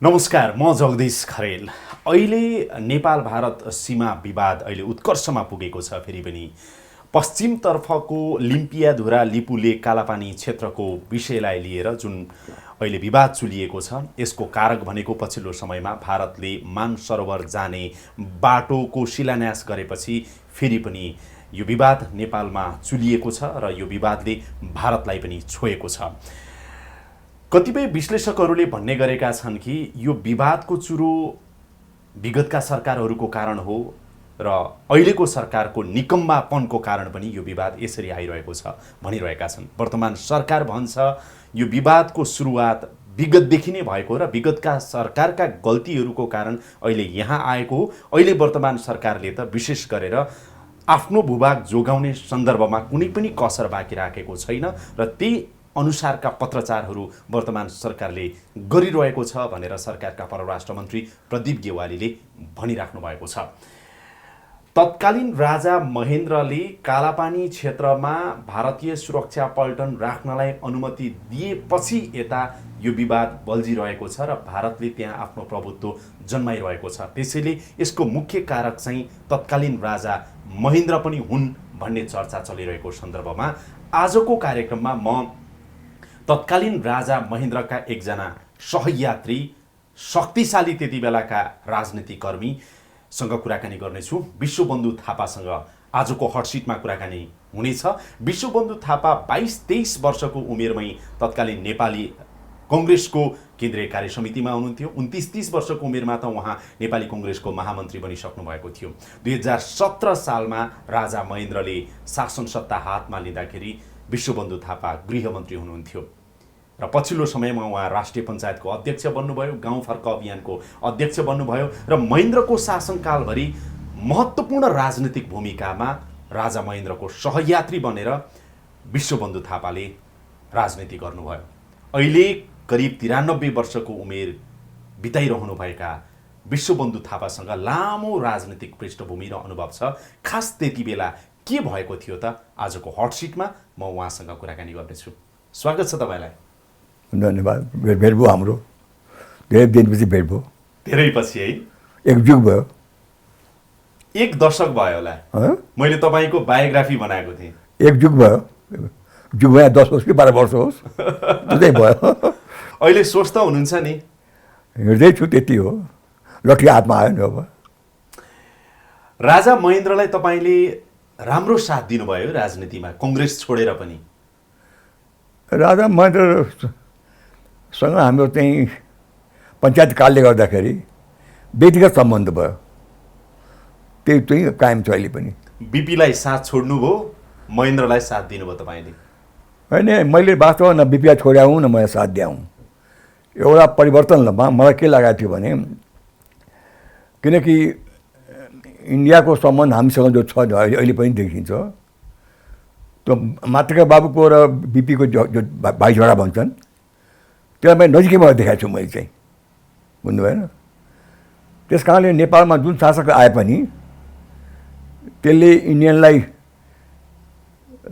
नमस्कार, म जगदीश खरेल। अहिले नेपाल भारत सीमा विवाद अहिले उत्कर्षमा पुगेको छ। फेरि पनि पश्चिमतर्फको लिम्पियाधुरा लिपुले कालापानी क्षेत्रको विषयलाई लिएर जुन अहिले विवाद चुलिएको छ, यसको कारक भनेको पछिल्लो समयमा भारतले मानसरोवर जाने बाटोको शिलान्यास गरेपछि फेरि पनि यो विवाद नेपालमा चुलिएको छ र यो विवादले भारतलाई पनि छोएको छ। कतिपय विश्लेषकहरूले भन्ने गरेका छन् कि यो विवादको चुरो विगतका सरकारहरूको कारण हो र अहिलेको सरकारको निकम्मापनको कारण पनि यो विवाद यसरी आइरहेको छ भनिरहेका छन्। वर्तमान सरकार भन्छ यो विवादको सुरुवात विगतदेखि नै भएको र विगतका सरकारका गल्तीहरूको कारण अहिले यहाँ आएको हो। अहिले वर्तमान सरकारले त विशेष गरेर आफ्नो भूभाग जोगाउने सन्दर्भमा कुनै पनि कसर बाँकी राखेको छैन र त्यही अनुसारका पत्रचारहरू वर्तमान सरकारले गरिरहेको छ भनेर सरकारका परराष्ट्र मन्त्री प्रदीप गेवालीले भनिराख्नु भएको छ। तत्कालीन राजा महेन्द्रले कालापानी क्षेत्रमा भारतीय सुरक्षा पल्टन राख्नलाई अनुमति दिएपछि यता यो विवाद बल्झिरहेको छ र भारतले त्यहाँ आफ्नो प्रभुत्व जन्माइरहेको छ। त्यसैले यसको मुख्य कारक चाहिँ तत्कालीन राजा महेन्द्र पनि हुन् भन्ने चर्चा चलिरहेको सन्दर्भमा आजको कार्यक्रममा म तत्कालीन राजा महेन्द्रका एकजना सहयात्री, शक्तिशाली त्यति बेलाका राजनीतिक कर्मीसँग कुराकानी गर्नेछु। विश्वबन्धु थापासँग आजको हटसिटमा कुराकानी हुनेछ। विश्वबन्धु थापा 22-23 वर्षको उमेरमै तत्कालीन नेपाली कङ्ग्रेसको केन्द्रीय कार्य समितिमा हुनुहुन्थ्यो। 29-30 वर्षको उमेरमा त उहाँ नेपाली कङ्ग्रेसको महामन्त्री बनिसक्नु भएको थियो। 2017 सालमा राजा महेन्द्रले शासन सत्ता हातमा लिँदाखेरि विश्वबन्धु थापा गृहमन्त्री हुनुहुन्थ्यो र पछिल्लो समयमा उहाँ राष्ट्रिय पञ्चायतको अध्यक्ष बन्नुभयो, गाउँ फर्क अभियानको अध्यक्ष बन्नुभयो र महेन्द्रको शासनकालभरि महत्त्वपूर्ण राजनीतिक भूमिकामा राजा महेन्द्रको सहयात्री बनेर विश्वबन्धु थापाले राजनीति गर्नुभयो। अहिले करिब 93 वर्षको उमेर बिताइरहनुभएका विश्वबन्धु थापासँग लामो राजनीतिक पृष्ठभूमि र अनुभव छ। खास त्यति बेला के भएको थियो त आजको हटसिटमा म उहाँसँग कुराकानी गर्नेछु। स्वागत छ तपाईँलाई। धन्यवाद। भेट भयो हाम्रो, धेरै दिनपछि भेट भयो। धेरै पछि है, एक जुग भयो, एक दशक भयो होला। मैले तपाईँको बायोग्राफी बनाएको थिएँ। एक जुग भयो, जुग भयो 10 होस् कि 12 वर्ष होस्, त्यतै भयो। अहिले स्वस्थ हुनुहुन्छ नि? हिँड्दैछु, त्यति हो। लट्ठी हातमा आयो नि। अब राजा महेन्द्रलाई तपाईँले राम्रो साथ दिनुभयो राजनीतिमा, कङ्ग्रेस छोडेर पनि। राजा महेन्द्रसँग हाम्रो चाहिँ पञ्चायत कालले गर्दाखेरि व्यक्तिगत सम्बन्ध भयो, त्यही कायम छ अहिले पनि। बिपीलाई साथ छोड्नुभयो, महेन्द्रलाई साथ दिनुभयो तपाईँले? होइन, मैले वास्तवमा न बिपीलाई छोड्याउँ न मैले साथ दियाउँ। एउटा परिवर्तनमा मलाई के लागेको थियो भने, किनकि इन्डियाको सम्बन्ध हामीसँग जो छ अहिले पनि देखिन्छ, त्यो मातृका बाबुको र बिपीको जो भाइझगडा भन्छन् त्यसलाई मैले नजिकैमा देखाएको छु मैले चाहिँ, बुझ्नु भएन? त्यस कारणले नेपालमा जुन शासक आए पनि त्यसले इन्डियनलाई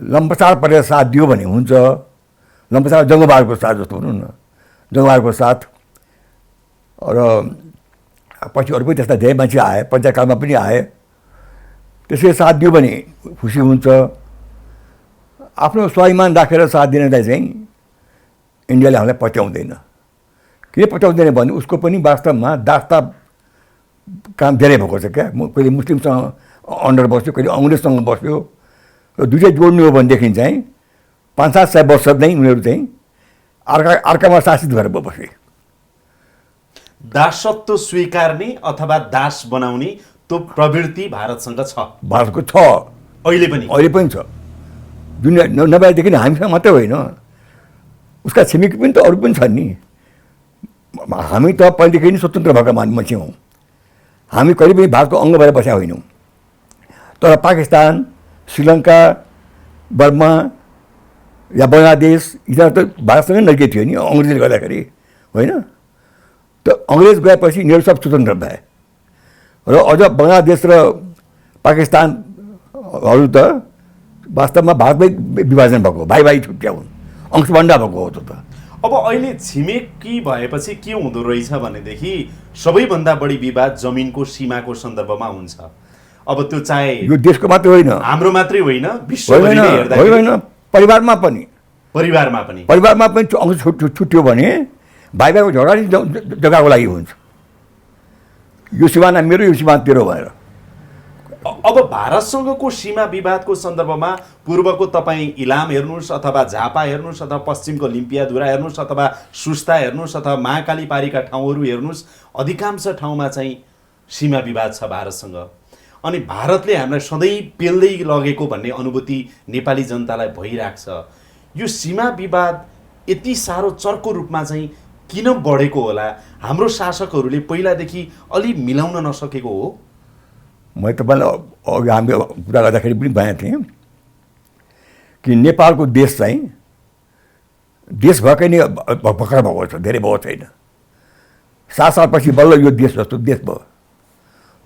लम्पसार परेर साथ दियो भने हुन्छ। लम्पसार जङ्गबहादुरको साथ जस्तो भनौँ न, जङ्गबहादुरको साथ। र पछि अरू पनि त्यस्ता धेरै मान्छे आए, पञ्चायतकालमा पनि आए। त्यसले साथ दियो भने खुसी हुन्छ। आफ्नो स्वाभिमान राखेर साथ दिनलाई चाहिँ इन्डियाले हामीलाई पत्याउँदैन। किन पत्याउँदैन भने उसको पनि वास्तवमा दास्ता काम धेरै भएको छ क्या। कहिले मुस्लिमसँग अन्डर बस्यो, कहिले अङ्ग्रेजसँग बस्यो र दुइटै जोड्नु हो भनेदेखि चाहिँ 500-700 वर्ष नै उनीहरू चाहिँ अर्कामा शासित गरेर बसे। दासत्व स्वीकार्ने अथवा दास बनाउने त्यो प्रवृत्ति भारतसँग छ। भारतको छ, अहिले पनि छ। दुनियाँ नभएदेखि हामीसँग मात्रै होइन, उसका छिमेकी पनि त अरू पनि छन् नि। हामी त पहिलेदेखि नै स्वतन्त्र भएका मान्छे हौँ। हामी कहिले पनि भारतको अङ्ग भएर बसेका होइनौँ। तर पाकिस्तान, श्रीलङ्का, बर्मा या बङ्गलादेश यिनीहरू त भारतसँगै नजिकै थियो नि अङ्ग्रेजले गर्दाखेरि, होइन? त अङ्ग्रेज गएपछि यिनीहरू सब स्वतन्त्र भए र अझ बङ्गलादेश र पाकिस्तानहरू त वास्तवमा भारतमै विभाजन भएको, भाइ छुट्या हुन्, अंशभण्डा भएको हो। त अब अहिले छिमेकी भएपछि के हुँदो रहेछ भनेदेखि सबैभन्दा बढी विवाद जमिनको सीमाको सन्दर्भमा हुन्छ। अब त्यो चाहे यो देशको मात्रै होइन, हाम्रो मात्रै होइन, विश्वभरिले हेर्दाखेरि होइन, परिवारमा पनि अंश छुट्यो भने भाइ भाइको झगडा जग्गाको लागि हुन्छ। यो सिमाना मेरो, यो सिमाना तेरो भएर। अब भारतसँगको सीमा विवादको सन्दर्भमा पूर्वको तपाईँ इलाम हेर्नुहोस् अथवा झापा हेर्नुहोस् अथवा पश्चिमको लिम्पियाधुरा हेर्नुहोस् अथवा सुस्ता हेर्नुहोस् अथवा महाकाली पारीका ठाउँहरू हेर्नुहोस्, अधिकांश ठाउँमा चाहिँ सीमा विवाद छ भारतसँग। अनि भारतले हामीलाई सधैँ पेल्दै लगेको भन्ने अनुभूति नेपाली जनतालाई भइरहेको छ। यो सीमा विवाद यति साह्रो चर्को रूपमा चाहिँ किन बढेको होला? हाम्रो शासकहरूले पहिलादेखि अलि मिलाउन नसकेको हो? मैं तपाईँलाई अघि हामी कुरा गर्दाखेरि पनि भनेको थिएँ कि नेपालको देश चाहिँ देश भएकै नै भर्खर भएको छ, धेरै भएको छैन। 7 सालपछि बल्ल यो देश जस्तो देश भयो।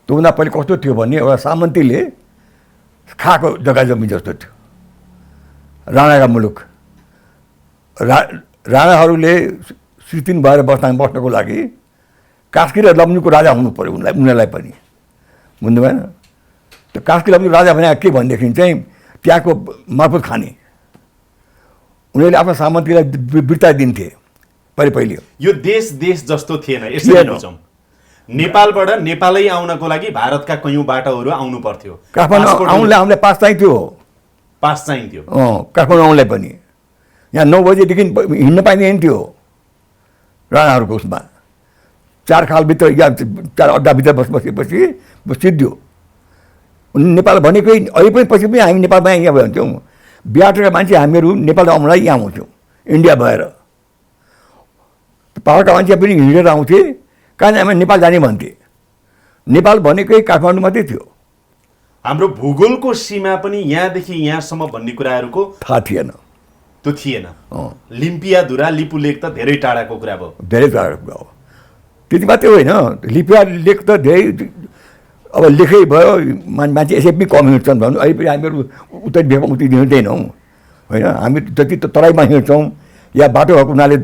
त्योभन्दा पहिले कस्तो थियो भने एउटा सामन्तीले खाएको जग्गा जमिन जस्तो थियो। राणाका मुलुक राणाहरूले सिर्तिन भएर बस्नको लागि कास्की र लम्जुङको राजा हुनु पर्यो उनीहरूलाई पनि, बुझ्नु भएन? त्यो कास्की लम्जुङ राजा भने के भनेदेखि चाहिँ त्यहाँको मार्फत खाने उनीहरूले आफ्नो सामन्तीलाई बिर्ता दिन्थे पहिले। यो देश जस्तो थिएन। यसरी बुझौँ, नेपालबाट नेपालै आउनको लागि भारतका कयौँ बाटोहरू आउनु पर्थ्यो। काठमाडौँ आउनलाई हामीलाई पास चाहिन्थ्यो। काठमाडौँ आउनलाई पनि यहाँ 9 बजेदेखि हिँड्न पाइँदैन थियो। राणाहरूको उसमा 4 खालभित्र या 4 अड्डाभित्र बसेपछि सिद्धियो। नेपाल भनेकै अहिले पनि पछि पनि हामी नेपालमा यहाँ हुन्थ्यौँ। बिहारका मान्छे हामीहरू नेपाल आउनलाई यहाँ आउँथ्यौँ इन्डिया भएर। पहाडका मान्छे पनि हिँडेर आउँथे, कहाँ हामी नेपाल जाने भन्थे। नेपाल भनेकै काठमाडौँ मात्रै थियो। हाम्रो भूगोलको सीमा पनि यहाँदेखि यहाँसम्म भन्ने कुराहरूको थाहा थिएन, त्यो थिएन। लिम्पियाधुरा लिपु लेक त धेरै टाढाको कुरा भयो, धेरै टाढाको कुरा हो। त्यति मात्रै होइन, लिपिया लेक त धेरै अब लेखै भयो, मान्छे यसै पनि कम हिँड्छन् भन्नु। अहिले पनि हामीहरू उत्तरी भेगमा उति हिँड्दैनौँ होइन। हामी जति तराईमा हिँड्छौँ या बाटो भएको हुनाले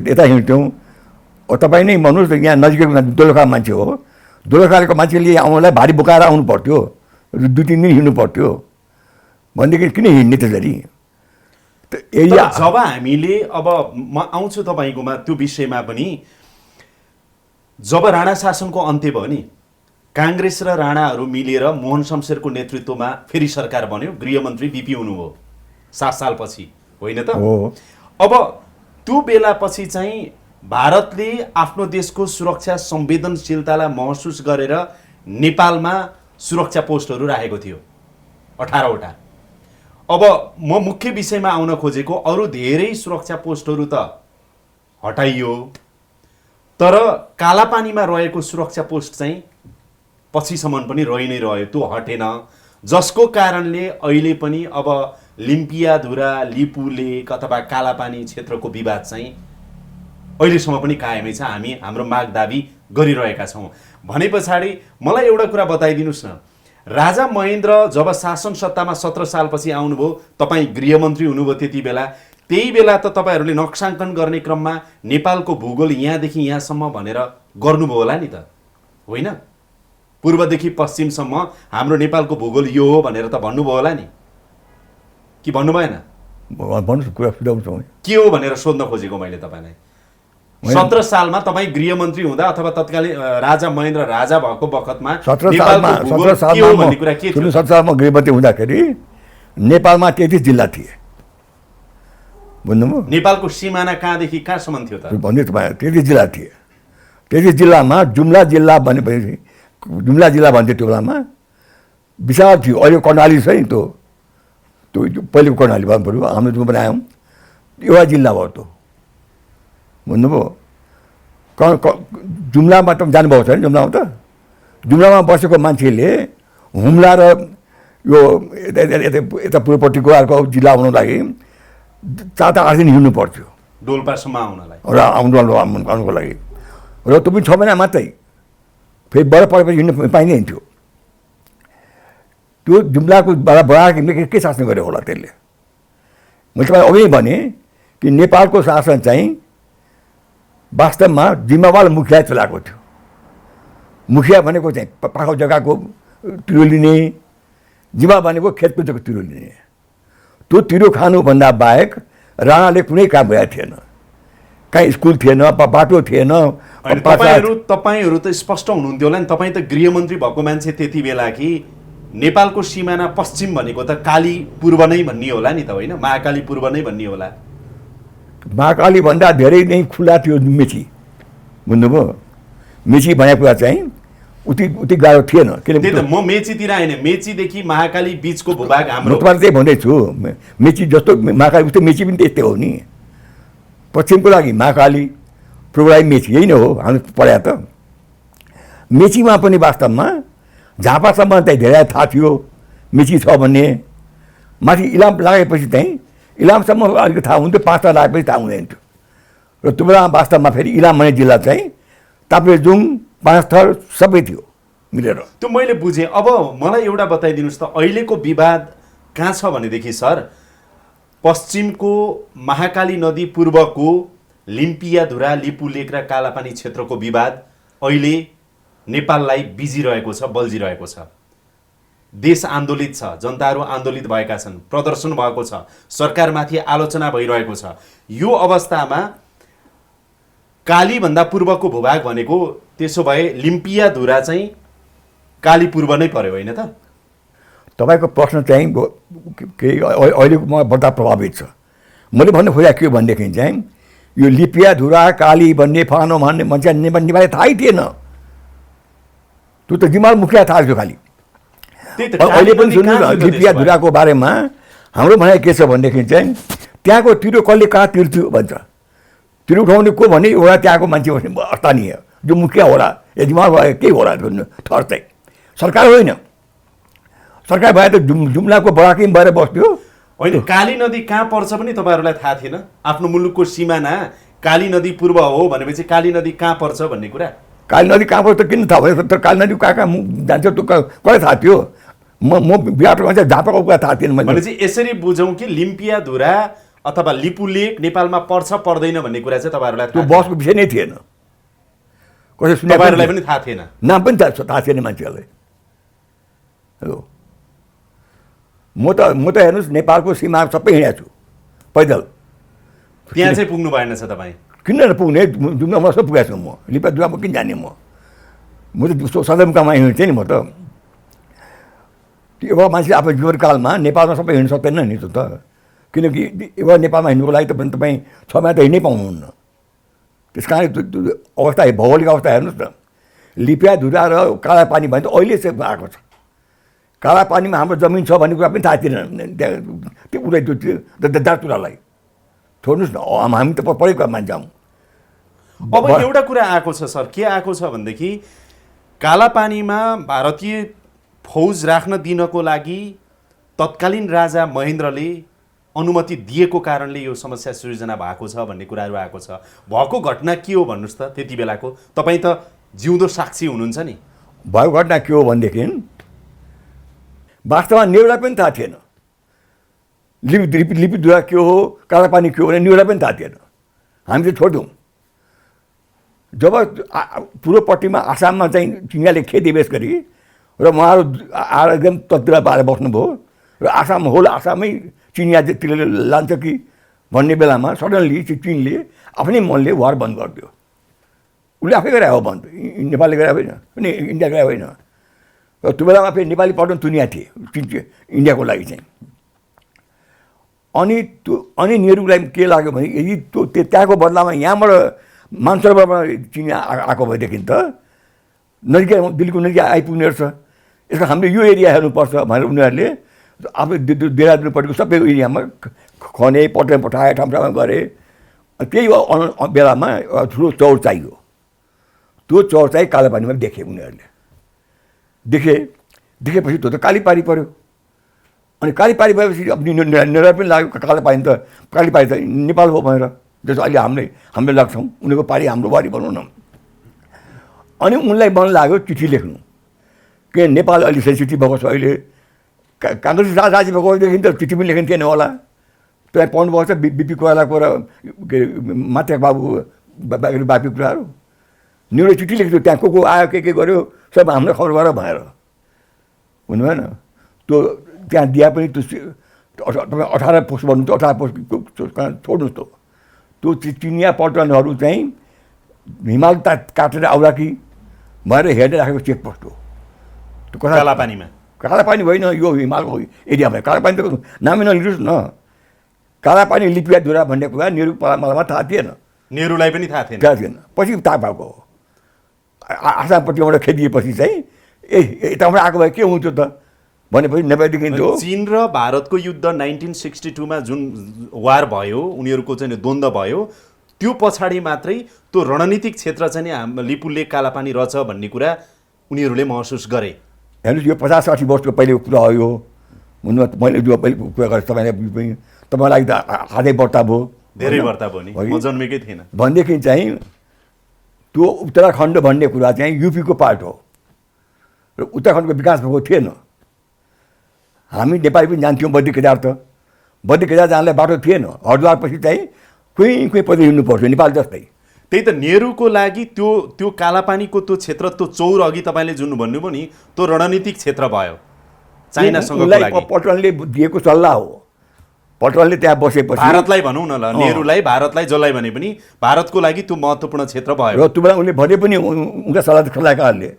यता हिँड्छौँ। तपाईँ नै भन्नुहोस्, यहाँ नजिकै दोलखा मान्छे हो, दोलखाको मान्छेले आउनलाई भारी बोकाएर आउनु पर्थ्यो, 2-3 दिन हिँड्नु पर्थ्यो भनेदेखि किन हिँड्ने त्यसरी? एरिया जब हामीले अब म आउँछु तपाईँकोमा त्यो विषयमा पनि। जब राणा शासनको अन्त्य भयो नि, काङ्ग्रेस र राणाहरू मिलेर मोहन शमशेरको नेतृत्वमा फेरि सरकार बन्यो, गृहमन्त्री बिपी हुनुभयो 7 सालपछि, होइन त? अब त्यो बेलापछि चाहिँ भारतले आफ्नो देशको सुरक्षा संवेदनशीलतालाई महसुस गरेर नेपालमा सुरक्षा पोस्टहरू राखेको थियो 18वटा। अब म मुख्य विषयमा आउन खोजेको, अरू धेरै सुरक्षा पोस्टहरू त हटाइयो, तर कालापानीमा रहेको सुरक्षा पोस्ट चाहिँ पछिसम्म पनि रहि नै रह्यो, त्यो हटेन। जसको कारणले अहिले पनि अब लिम्पियाधुरा लिपु लेक अथवा कालापानी क्षेत्रको विवाद चाहिँ अहिलेसम्म पनि कायमै छ। हामी हाम्रो माग दाबी गरिरहेका छौँ। भने पछाडि मलाई एउटा कुरा बताइदिनुहोस् न, राजा महेन्द्र जब शासन सत्तामा 17 सालपछि आउनुभयो, तपाईँ गृहमन्त्री हुनुभयो त्यति बेला, त्यही बेला त तपाईँहरूले नक्साङ्कन गर्ने क्रममा नेपालको भूगोल यहाँदेखि यहाँसम्म भनेर गर्नुभयो होला नि त, होइन? पूर्वदेखि पश्चिमसम्म हाम्रो नेपालको भूगोल यो हो भनेर त भन्नुभयो होला नि, कि भन्नु भएन? भन्नुहोस्, कुरा सुझाउँछौँ। के हो भनेर सोध्न खोजेको मैले तपाईँलाई। 17 सालमा तपाईँ गृहमन्त्री हुँदा अथवा तत्कालीन राजा महेन्द्र राजा भएको बखतमा 17 सालमा गृहमन्त्री हुँदाखेरि नेपालमा 33 जिल्ला थिए, बुझ्नुभयो? नेपालको सिमाना कहाँदेखि कहाँसम्म थियो त? भन्दै तपाईँ 33 जिल्ला थिए। 33 जिल्लामा जुम्ला जिल्ला भनेपछि जुम्ला जिल्ला भन्थ्यो त्यो बेलामा, विशाल थियो। अहिले कर्णाली छ नि, त्यो पहिलेको कर्णाली भन्नु पऱ्यो, हामीले जो बनायौँ एउटा जिल्ला भयो त्यो, बुझ्नुभयो? जुम्लामा त जानुभएको छ नि, जुम्लामा त जुम्लामा बसेको मान्छेले हुम्ला र यो यता पूर्वपट्टिको अर्को जिल्ला आउनु लागि 7-8 दिन हिँड्नु पर्थ्यो डोल्पासम्म आउनलाई र आउनुको लागि। र त्यो पनि 6 महिना मात्रै, फेरि बरफ परेपछि हिँड्नु पाइँदैन थियो। त्यो जुम्लाको बढाएर के शासन गर्यो होला त्यसले? मैले तपाईँलाई अघि भने कि नेपालको शासन चाहिँ वास्तवमा जिम्मेवार मुखिया चलाएको थियो। मुखिया भनेको चाहिँ पाखो जग्गाको तिरो लिने, जिम्मा भनेको खेतको तिरो लिने। त्यो तिरो खानुभन्दा बाहेक राणाले कुनै काम गरेको थिएन। कहीँ स्कुल थिएन, बाटो थिएन। तपाईँहरू त स्पष्ट हुनुहुन्थ्यो होला नि, तपाईँ त गृहमन्त्री भएको मान्छे त्यति बेला कि नेपालको सिमाना पश्चिम भनेको त काली पूर्व नै भन्ने होला नि त, होइन? महाकाली पूर्व नै भन्ने होला। महाकाली भन्दा धेरै नै खुला थियो मेची, बुझ्नुभयो? मेची भनेको कुरा चाहिँ उति गाह्रो थिएन। त्यही त म मेचीतिर आएन, मेचीदेखि महाकाली बिचको भूभाग हाम्रो। म त्यही भन्दैछु, मेची जस्तो महाकाली उस्तै मेची पनि त्यस्तै हो नि। पश्चिमको लागि महाकाली, पूर्वको लागि मेची, यही नै हो हामी पढाए त। मेचीमा पनि वास्तवमा झापासम्म चाहिँ धेरै थाहा थियो मेची छ भन्ने। माथि इलाम लागेपछि चाहिँ इलामसम्म अलिकति थाहा हुन्थ्यो, 5 ताल लागेपछि थाहा हुँदैन थियो। र त्यो बेलामा वास्तवमा फेरि इलाम भन्ने जिल्ला चाहिँ ताप्लेजुङ, 5 थर सबै थियो मिलेर। त्यो मैले बुझेँ। अब मलाई एउटा बताइदिनुहोस् त, अहिलेको विवाद कहाँ छ भनेदेखि सर, पश्चिमको महाकाली नदी पूर्वको लिम्पियाधुरा, लिपुलेक र कालापानी क्षेत्रको विवाद अहिले नेपाललाई बिजिरहेको छ, बल्झिरहेको छ। देश आन्दोलित छ, जनताहरू आन्दोलित भएका छन्, प्रदर्शन भएको छ, सरकारमाथि आलोचना भइरहेको छ। यो अवस्थामा कालीभन्दा पूर्वको भूभाग भनेको त्यसो भए लिम्पियाधुरा चाहिँ काली पूर्व नै पर्यो, होइन त? तपाईँको प्रश्न चाहिँ अहिलेको म बढ्ता प्रभावित छ। मैले भन्नु खोजेको के हो भनेदेखि चाहिँ यो लिपियाधुरा, काली भन्ने फानो भन्ने मान्छे नेपाली थाहै थिएन। त्यो त जिम्माल मुखिया थाहा थियो खालि। अहिले पनि सुन्नु, लिपियाधुराको बारेमा हाम्रो भनाइ के छ भनेदेखि चाहिँ त्यहाँको तिरो कसले कहाँ तिर्थ्यो भन्छ। तिरो उठाउने को भने एउटा त्यहाँको मान्छे स्थानीय जो मुखिया होला, या जिम्मा भयो केही होला थर चाहिँ, सरकार होइन। सरकार भए त जुम्लाको बडाकिम भएर बस्थ्यो। होइन, काली नदी कहाँ पर्छ पनि तपाईँहरूलाई थाहा थिएन? आफ्नो मुलुकको सिमाना काली नदी पूर्व हो भनेपछि काली नदी कहाँ पर्छ भन्ने कुरा? काली नदी कहाँ पर्छ किन थाहा भयो? तर काली नदी कहाँ कहाँ जान्छ त्यो कसलाई थाहा थियो? म बिहारको मान्छे, झापाको कुरा थाहा थिएन। भनेपछि यसरी बुझौँ कि लिम्पियाधुरा अथवा लिपुलेक नेपालमा पर्छ पर्दैन भन्ने कुरा चाहिँ तपाईँहरूलाई त्यो बसको विषय नै थिएन। कसै सुने तपाईँहरूलाई पनि थाहा थिएन, नाम पनि थाहा थिएन मान्छेहरूलाई। हेलो, म त हेर्नुहोस् नेपालको सीमा सबै हिँडेको छु पैदल। त्यहाँ चाहिँ पुग्नु भएन छ तपाईँ? किन नपुग्ने, जुम्लामा सब पुगेको छु म। लिपियाधुरामा किन जाने म त सदरमुकाममा हिँड्थेँ नि म त। एउटा मान्छे आफ्नो जीवनकालमा नेपालमा सबै हिँड्नु सक्दैन नि त, किनकि एउटा नेपालमा हिँड्नुको लागि त तपाईँ 6 महिना त हिँड्नै पाउनुहुन्न। त्यस कारण अवस्था, भौगोलिक अवस्था हेर्नुहोस् न। लिपियाधुरा र कालापानी भने त अहिले चाहिँ आएको छ। कालापानीमा हाम्रो जमिन छ भन्ने कुरा पनि थाहा थिएन त्यो उडै त्यो दार्चुलालाई छोड्नुहोस् न, हामी त पढेको मान्छे हौँ। अब एउटा कुरा आएको छ सर, के आएको छ भनेदेखि कालापानीमा भारतीय फौज राख्न दिनको लागि तत्कालीन राजा महेन्द्रले अनुमति दिएको कारणले यो समस्या सृजना भएको छ भन्ने कुराहरू आएको छ। भएको घटना के हो भन्नुहोस् त त्यति बेलाको? तपाईँ त जिउँदो साक्षी हुनुहुन्छ नि। भएको घटना के हो भनेदेखि वास्तवमा नेउला पनि थाहा थिएन। लिपिधुरा के हो, कालापानी के हो भने नेउला पनि थाहा थिएन। हामी चाहिँ छोड्यौँ। जब पूर्वपट्टिमा आसाममा चाहिँ चिनियाले खेतीबेच गरी र उहाँहरू आएर एकदम तत्तिर पारेर बस्नुभयो र आसाम होल आसामै चिनियातिर लान्छ कि भन्ने बेलामा सडनली चिनले आफ्नै मनले वार बन्द गरिदियो। उसले आफै गरे हो बन्द, नेपालले गरे होइन, पनि इन्डिया गरे होइन। र त्यो बेलामा फेरि नेपाली पल्टन दुनियाँ थिए इन्डियाको लागि चाहिँ। अनि नेहरूलाई के लाग्यो भने यदि त्यो त्यहाँको बदलामा यहाँबाट मानसरोवरबाट चिनिया आएको भएदेखि त नजिकै दिल्लीको नजिकै आइपुग्ने रहेछ। यसको हामीले यो एरिया हेर्नुपर्छ भनेर उनीहरूले आफै देहरादुनपट्टिको सबै एरियामा खने पटाइ पठाए, ठाउँ ठाउँमा गरे। त्यही बेलामा ठुलो चौर चाहियो। त्यो चौर चाहिँ कालापानीमा देखे उनीहरूले। देखेपछि त्यो त कालीपारी पऱ्यो। अनि कालीपारी भएपछि अब नेरा पनि लाग्यो कालापानी त, कालीपारी त नेपाल हो भनेर। जस्तो अहिले हामीले लाग्छौँ उनीहरूको पारी हाम्रो बारी बनाउन। अनि उनलाई मन लाग्यो चिठी लेख्नु, के नेपाल अहिले सेन्सिटिभ भएको छ। अहिले काङ्ग्रेस राजी भएको भएदेखि त चिठी पनि लेखिन्थेन होला। तपाईँ पढ्नुभएको छ बिपी कोइरालाको र के अरे मात्या बाबु बाँकी कुराहरू नेहरूले चिठी लेख्थ्यो त्यहाँ को आयो के गर्यो सब हामीलाई खबर गर भनेर हुनु भएन त्यो त्यहाँ दिया पनि त्यो तपाईँ 18 पोस्ट भन्नु त 18 पोस्ट छोड्नुहोस् त त्यो चिनिया पर्यटनहरू चाहिँ हिमाल काटेर आउला कि भनेर हेर्दै राखेको चेकपोस्ट हो त्यो कालापानी होइन यो हिमालको एरियामा कालापानी त नामै नलिनुहोस् न कालापानी लिपियाधुरा भन्ने कुरा मलाई थाहा थिएन नेहरूलाई पनि थाहा थिएन पछि थाहा भएको हो आसामपट्टिबाट खेदिएपछि चाहिँ यताबाट आएको भए के हुन्थ्यो त भनेपछि नेपालदेखि चीन र भारतको युद्ध 1962 मा जुन वार भयो उनीहरूको चाहिँ द्वन्द्व भयो त्यो पछाडि मात्रै त्यो रणनीतिक क्षेत्र चाहिँ लिपुलेक कालापानी रहेछ भन्ने कुरा उनीहरूले महसुस गरे हेर्नुहोस् यो 50-60 वर्षको पहिलेको कुरा हो यो मैले जो पहिले कुरा गरेँ तपाईँलाई त आधै बर्ता भयो धेरै बर्ता भयो नि म जन्मेकै थिएन भनेदेखि चाहिँ त्यो उत्तराखण्ड भन्ने कुरा चाहिँ युपीको पार्ट हो र उत्तराखण्डको विकास भएको थिएन हामी नेपाली पनि जान्थ्यौँ बद्री केदार जानलाई बाटो थिएन हरिद्वारपछि चाहिँ कुहीँ पैदल हिँड्नु पर्थ्यो नेपाल जस्तै त्यही त नेहरूको लागि त्यो कालापानीको त्यो क्षेत्र त्यो चौर अघि तपाईँले जुन भन्नुभयो नि त्यो रणनीतिक क्षेत्र भयो चाइनासँगको लागि पटनले दिएको सल्लाह हो पटनले त्यहाँ बसेपछि भारतलाई भनौँ न ल नेहरूलाई भारतलाई जसलाई भने पनि भारतको लागि त्यो महत्त्वपूर्ण क्षेत्र भयो र त्यो बेला उनले भने पनि उनका सल्लाहकारहरूले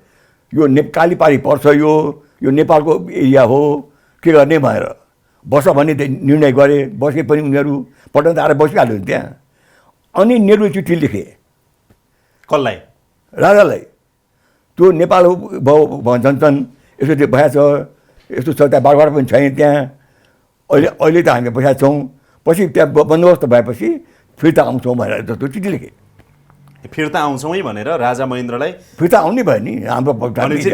यो नेपाली पारी पर्छ यो नेपालको एरिया हो के गर्ने भनेर बस भन्ने निर्णय गरे बसे पनि उनीहरू पटन आएर बसिहाल्यो त्यहाँ अनि नेहरू चिठी लेखे कसलाई राजालाई त्यो नेपाल भन्छन् यस्तो भएछ यस्तो छ त्यहाँ बारबार पनि छैन त्यहाँ अहिले त हामी बसेका छौँ पछि त्यहाँ बन्दोबस्त भएपछि फिर्ता आउँछौँ भनेर जस्तो चिठी लेखेँ फिर्ता आउँछौँ है भनेर राजा महेन्द्रलाई फिर्ता आउनै भयो नि हाम्रो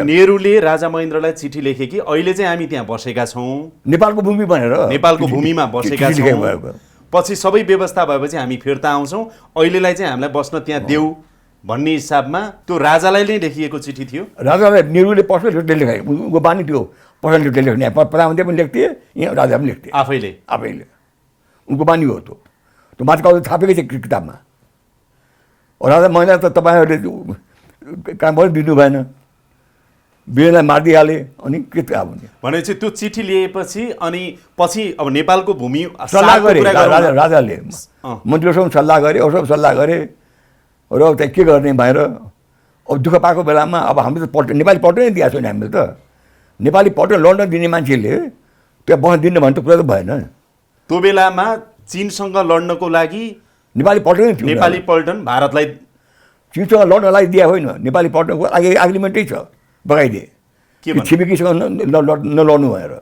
नेहरूले राजा महेन्द्रलाई चिठी लेखे कि अहिले चाहिँ हामी त्यहाँ बसेका छौँ नेपालको भूमि भनेर नेपालको भूमिमा बसेका छौँ पछि सबै व्यवस्था भएपछि हामी फिर्ता आउँछौँ अहिलेलाई चाहिँ हामीलाई बस्न त्यहाँ देऊ भन्ने हिसाबमा त्यो राजालाई नै लेखिएको चिठी थियो राजालाई नेहरूले पर्सनल लेटर लेखाए उनको बानी थियो पर्सनल लेटर लेख्ने प्रधानमन्त्री पनि लेख्थे यहाँ राजा पनि लेख्थे आफैले उनको बानी हो त्यो माथिकाले छापेकै छ किताबमा राजा महिना त तपाईँहरूले काम पनि दिनु भएन बिहेलाई मारिदिइहाले अनि के त अब भनेपछि त्यो चिठी लिएपछि अनि पछि अब नेपालको भूमि सल्लाह गरे राजाले मन्त्रीहरूसँग सल्लाह गरे अरूसँग सल्लाह गरे र त्यहाँ के गर्ने भएर अब दुःख पाएको बेलामा अब हामीले त नेपाली पटो नै दिएको छैन हामीले त नेपाली पटो लड्न दिने मान्छेले त्यहाँ बस्न दिनु भने त कुरा त भएन त्यो बेलामा चीनसँग लड्नको लागि नेपाली पटो नै थियो नेपाली पल्टन भारतलाई चीनसँग लड्नलाई दिए होइन नेपाली पल्टनको एग्रिमेन्टै छ बगाइदिए छिमेकीसँग नलड्नु भएर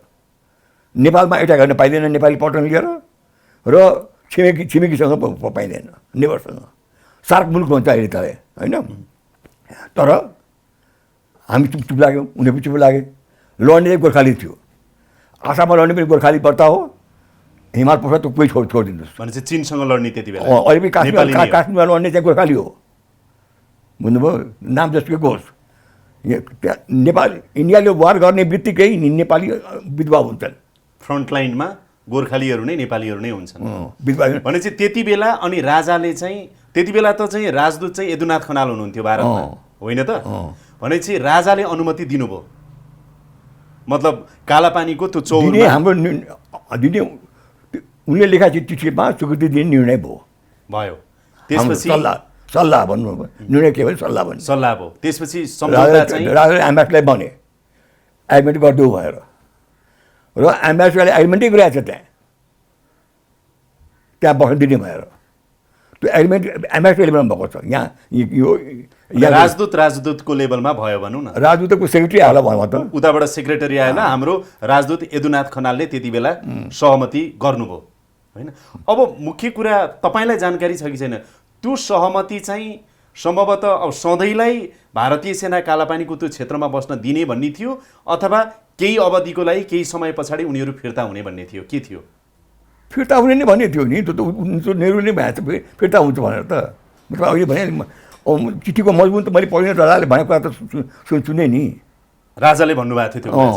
नेपालमा एट्याक गर्न पाइँदैन नेपाली पल्टन लिएर र छिमेकीसँग पाइँदैन नेबरसँग सार्क मुलुक भन्छ अहिले त होइन तर हामी चुप लाग्यौँ उनीहरू पनि चुप लागे लड्ने चाहिँ गोर्खाली थियो आसाममा लड्ने पनि गोर्खाली पर्ता हो हिमाल पर्छ त कोही छोडिदिनुहोस् भनेपछि चीनसँग लड्ने त्यति बेला अहिले पनि काश्मीरमा लड्ने चाहिँ गोर्खाली हो बुझ्नुभयो नाम जसको होस् नेपाल इन्डियाले वार गर्ने बित्तिकै नेपाली विधवा हुन्छन् फ्रन्ट लाइनमा गोर्खालीहरू नै नेपालीहरू नै हुन्छन् विधवा भनेपछि त्यति बेला अनि राजाले चाहिँ त्यति बेला त चाहिँ राजदूत चाहिँ यदुनाथ खनाल हुनुहुन्थ्यो भारतमा होइन त भनेपछि राजाले अनुमति दिनुभयो मतलब कालापानीको त्यो चौर हाम्रो दिने उनले लेखा चिठीमा स्वीकृति दिने निर्णय भयो त्यसपछि सल्लाह भन्नु निर्णय के भयो सल्लाह भन्नु सल्लाह भयो त्यसपछि सम्झौता चाहिँ राजाले एम्बेसडरलाई भने एग्रिमेन्ट गरिदेऊ भनेर र एम्बेसडरले एग्रिमेन्टै गरिरहेको छ त्यहाँ बस्न दिने भएर त्यो एग्रिमेन्ट एम्बेसडर लेभलमा भएको छ यहाँ राजदूतको लेभलमा भयो भनौँ न राजदूतको सेक्रेटरी आयो भयो त उताबाट सेक्रेटरी आएन हाम्रो राजदूत यदुनाथ खनालले त्यति बेला सहमति गर्नुभयो होइन अब मुख्य कुरा तपाईँलाई जानकारी छ कि छैन त्यो सहमति चाहिँ सम्भवतः अब सधैँलाई भारतीय सेना कालापानीको त्यो क्षेत्रमा बस्न दिने भन्ने थियो अथवा केही अवधिको लागि केही समय पछाडि उनीहरू फिर्ता हुने भन्ने थियो के थियो फिर्ता हुने नै भन्ने थियो नि त्यो नेहरूले भनेको त फिर्ता हुन्छ भनेर त मतलब अहिले भने चिठीको मजबुत त मैले पढिन राजाले भनेको कुरा त सुने नि राजाले भन्नुभएको थियो त्यो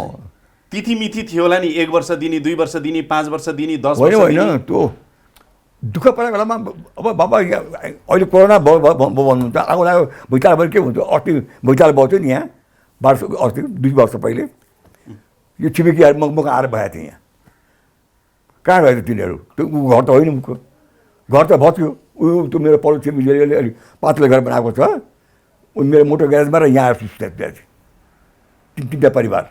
तिथि मिथि थियो होला नि 1 वर्ष दिने 2 वर्ष दिने 5 वर्ष दिने 10 वर्ष होइन त्यो दुःख परेको बेलामा अब बाबा अहिले कोरोना भयो भन्नुहुन्छ, आगो लाग्यो भुइँचालो भयो के हुन्छ, अस्ति भुइँचालो भयो थियो नि यहाँ 12 अस्ति 2 वर्ष पहिले, यो छिमेकीहरू मग आएर भएको थियो यहाँ। कहाँ गयो तिनीहरू? त्यो घर त होइन मुखको, घर त भत्यो। उयो त्यो मेरो पल्लो छिमेकीले अलिक पातलो घर बनाएको छ, उनी मेरो मोटर ग्यारेजमा र यहाँ सुत्दा थियो 3-3टा परिवार।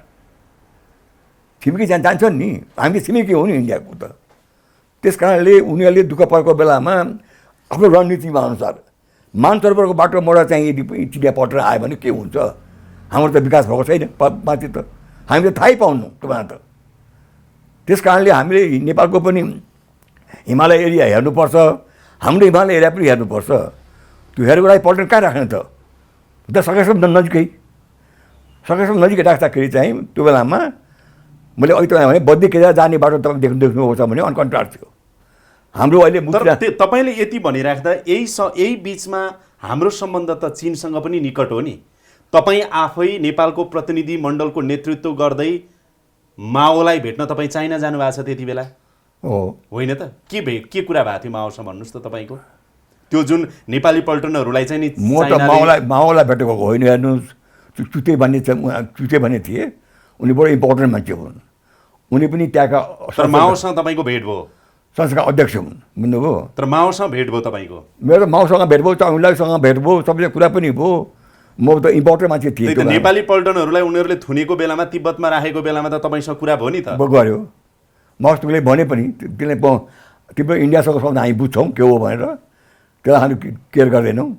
छिमेकी जान्छन् नि, हामी छिमेकी हो नि इन्डियाको त। त्यस कारणले उनीहरूले दुःख परेको बेलामा आफ्नो रणनीतिमा अनुसार मानसरोवरको बाटो मोड चाहिँ यदि चिडिया पटेर आयो भने के हुन्छ? हाम्रो त विकास भएको छैन माथि त, हामीले थाहै पाउनु तपाईँ त। त्यस कारणले हामीले नेपालको पनि हिमालय एरिया हेर्नुपर्छ, हाम्रो हिमालय एरिया पनि हेर्नुपर्छ। त्यो हेरेको लागि पर्यटन कहाँ राख्ने त? सकेसम्म नजिकै, सकेसम्म नजिकै राख्दाखेरि चाहिँ त्यो बेलामा मैले अघि तपाईँ भने बद्दी केदार जाने बाटो तपाईँ देख्नुभएको छ भने अनकन्ट्राक्ट थियो हाम्रो। अहिले तपाईँले यति भनिराख्दा यही बिचमा हाम्रो सम्बन्ध त चीनसँग पनि निकट हो नि। तपाईँ आफै नेपालको प्रतिनिधि मण्डलको नेतृत्व गर्दै माओलाई भेट्न तपाईँ चाइना जानुभएको छ त्यति बेला हो होइन त? के कुरा भएको थियो माओसँग भन्नुहोस् त तपाईँको? त्यो जुन नेपाली पल्टनहरूलाई चाहिँ नि म त माओलाई भेटेको होइन। हेर्नुहोस्, चुते भन्ने थिए, उनी बडो इम्पोर्टेन्ट मान्छे हुन्। उनी पनि त्यहाँका माओसँग तपाईँको भेट भयो? संस्थाका अध्यक्ष हुन्, बुझ्नुभयो? तर माओसँग भेट भयो तपाईँको? मेरो त माओसँग भेट भयो, चाउलासँग भेट भयो, सबैले कुरा पनि भयो। म त इम्पोर्टेन्ट मान्छे थिएँ। नेपाली पल्टनहरूलाई उनीहरूले थुनेको बेलामा, तिब्बतमा राखेको बेलामा त तपाईँसँग कुरा भयो नि त? गऱ्यो। मस्टले भने पनि त्यसले तिम्रो इन्डियासँग सम्बन्ध हामी बुझ्छौँ के हो भनेर, त्यसलाई हामी केयर गर्दैनौँ।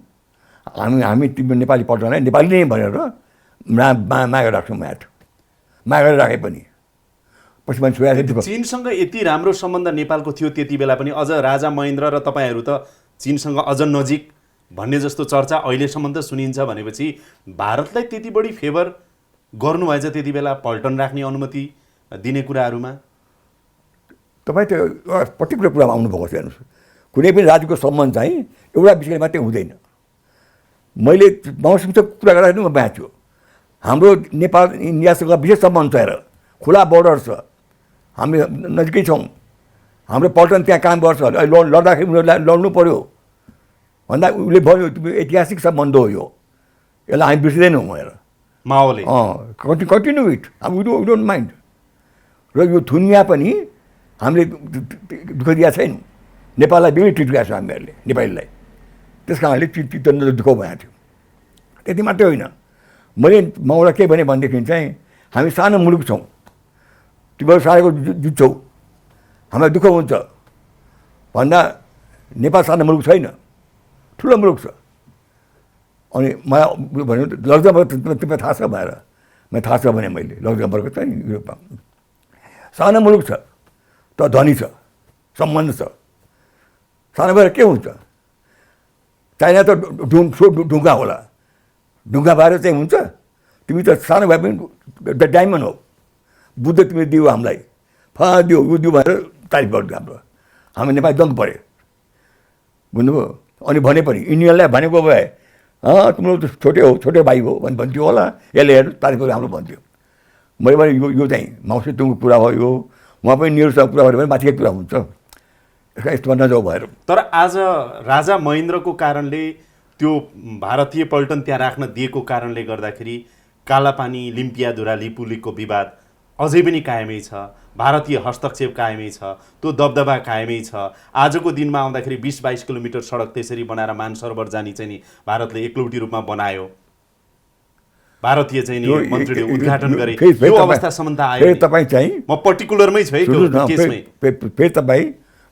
हामी तिम्रो नेपाली पल्टनलाई नेपाली नै भनेर मागेर राख्छौँ। मागेर राखे पनि पछि मान्छे छोरा। चीनसँग यति राम्रो सम्बन्ध नेपालको थियो त्यति बेला पनि, अझ राजा महेन्द्र र तपाईँहरू त चीनसँग अझ नजिक भन्ने जस्तो चर्चा अहिलेसम्म त सुनिन्छ। भनेपछि भारतलाई त्यति बढी फेभर गर्नुभएछ त्यति बेला पल्टन राख्ने अनुमति दिने कुराहरूमा? तपाईँ त्यो पर्टिकुलर कुरामा आउनुभएको छ। हेर्नुहोस्, कुनै पनि राज्यको सम्बन्ध चाहिँ एउटा विषय मात्रै हुँदैन। मैले माओसँग कुरा गर्दाखेरि म बाँच्यो, हाम्रो नेपाल इन्डियासँग विशेष सम्बन्ध छ, हेर खुला बोर्डर छ, हामी नजिकै छौँ, हाम्रो पल्टन त्यहाँ काम गर्छ। लड्दाखेरि उनीहरूलाई लड्नु पऱ्यो भन्दा उसले भन्यो ऐतिहासिक सम्बन्ध हो यो, यसलाई हामी बिर्सिँदैनौँ भनेर माओले। Continue it, we don't mind. र यो दुनियाँ पनि हामीले दुःख दिएको छैन, नेपाललाई बेग्लै ट्रिट गरेको छ हामीहरूले नेपालीलाई। त्यस कारणले चित्त दुःख भएको थियो। त्यति मात्रै होइन, मैले माओलाई के भने भनेदेखि चाहिँ हामी सानो मुलुक छौँ, तिमीहरू सारेको जुझ्छौ, हामीलाई दुःख हुन्छ भन्दा नेपाल सानो मुलुक छैन, ठुलो मुलुक छ। अनि मलाई भन्यो लक्जमबर्ग तिमीलाई थाहा छ भनेर। मैले थाहा छ भने मैले लक्जमबर्ग छ नि युरोपमा, सानो मुलुक छ त धनी छ, सम्बन्ध छ। सानो भएर के हुन्छ? चाइना त ढुङ्गा होला, ढुङ्गा भएर चाहिँ हुन्छ? तिमी त सानो भए पनि डायमन्ड हो। बुद्ध तिमीले दियो हामीलाई, दियो यो दियो भनेर तारिफ गर्यो हाम्रो। हामी नेपाली दङ्ग पऱ्यो, बुझ्नुभयो? अनि भने पनि इन्डियनलाई भनेको भए तिम्रो त छोटै हो, छोटो भाइ हो भन्थ्यो होला, यसले हेर्नु तारिफ गर्यो हाम्रो भन्थ्यो। मैले भने यो चाहिँ माउसेतुङको कुरा हो, यो उहाँ पनि नेहरूसँग कुरा गर्यो भने माथिकै कुरा हुन्छ, यसमा यस्तोमा नजाऊ भएर। तर आज राजा महेन्द्रको कारणले त्यो भारतीय पल्टन त्यहाँ राख्न दिएको कारणले गर्दाखेरि कालापानी, लिम्पियाधुरा, लिपुलेकको विवाद अझै पनि कायमै छ, भारतीय हस्तक्षेप कायमै छ, त्यो दबदबा कायमै छ। आजको दिनमा आउँदाखेरि 20-22 किलोमिटर सडक त्यसरी बनाएर मानसरोवर जाने चाहिँ नि भारतले एकलौटी रूपमा बनायो, भारतीय चाहिँ नि मन्त्रीले उद्घाटन गरे। यो अवस्थासम्म त आयो। तपाईँ चाहिँ म पर्टिकुलरमै छु है त्यो केसमै। फेरि तपाईँ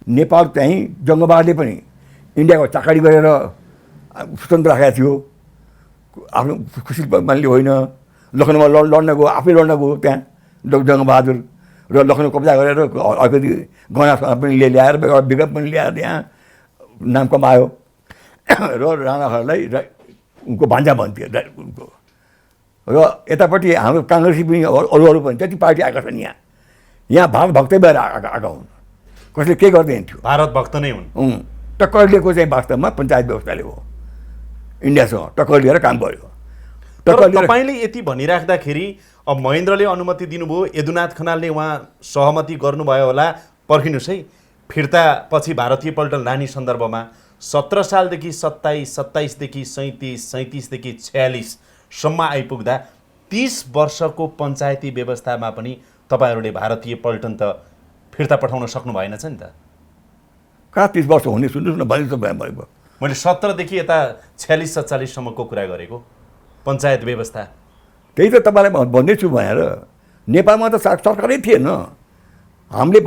नेपाल चाहिँ जङ्गबहादुरले पनि इन्डियाको चाकरी गरेर स्वतन्त्र राखेको थियो, आफ्नो खुसी मान्ने होइन। लखनऊमा लड्न गयो, आफै लड्न गयो त्यहाँ जङ्गबहादुर, र लखनऊ कब्जा गरेर अलिकति गहना पनि ल्याएर विगत पनि ल्याएर यहाँ नाम कमायो। र राणाहरूलाई उनको भान्जा भन्थ्यो उनको। र यतापट्टि हाम्रो काङ्ग्रेसी पनि अरू पनि त्यति पार्टी आएका छन् यहाँ भारत भक्तै भएर आएका हुन्। कसले के गर्दैन थियो, भारत भक्त नै हुन्। टक्कर लिएको चाहिँ वास्तवमा पञ्चायत व्यवस्थाले हो, इन्डियासँग टक्कर लिएर काम गर्यो। तपाईँले यति भनिराख्दाखेरि अब महेन्द्रले अनुमति दिनुभयो, यदुनाथ खनालले उहाँ सहमति गर्नुभयो होला। पर्खिनुहोस् है, फिर्तापछि भारतीय पल्टन लाने सन्दर्भमा 17 सालदेखि 27, 27देखि 37, 37देखि 46सम्म आइपुग्दा 30 वर्षको पञ्चायती व्यवस्थामा पनि तपाईँहरूले भारतीय पल्टन त फिर्ता पठाउन सक्नु भएन छ नि त। कहाँ 30 वर्ष हुने सुन्नुहोस् न भने त भयो। मैले 17देखि यता 46, 47सम्मको कुरा गरेको पञ्चायत व्यवस्था। त्यही त तपाईँलाई भन्दैछु भनेर। नेपालमा त सरकारै थिएन, हामीले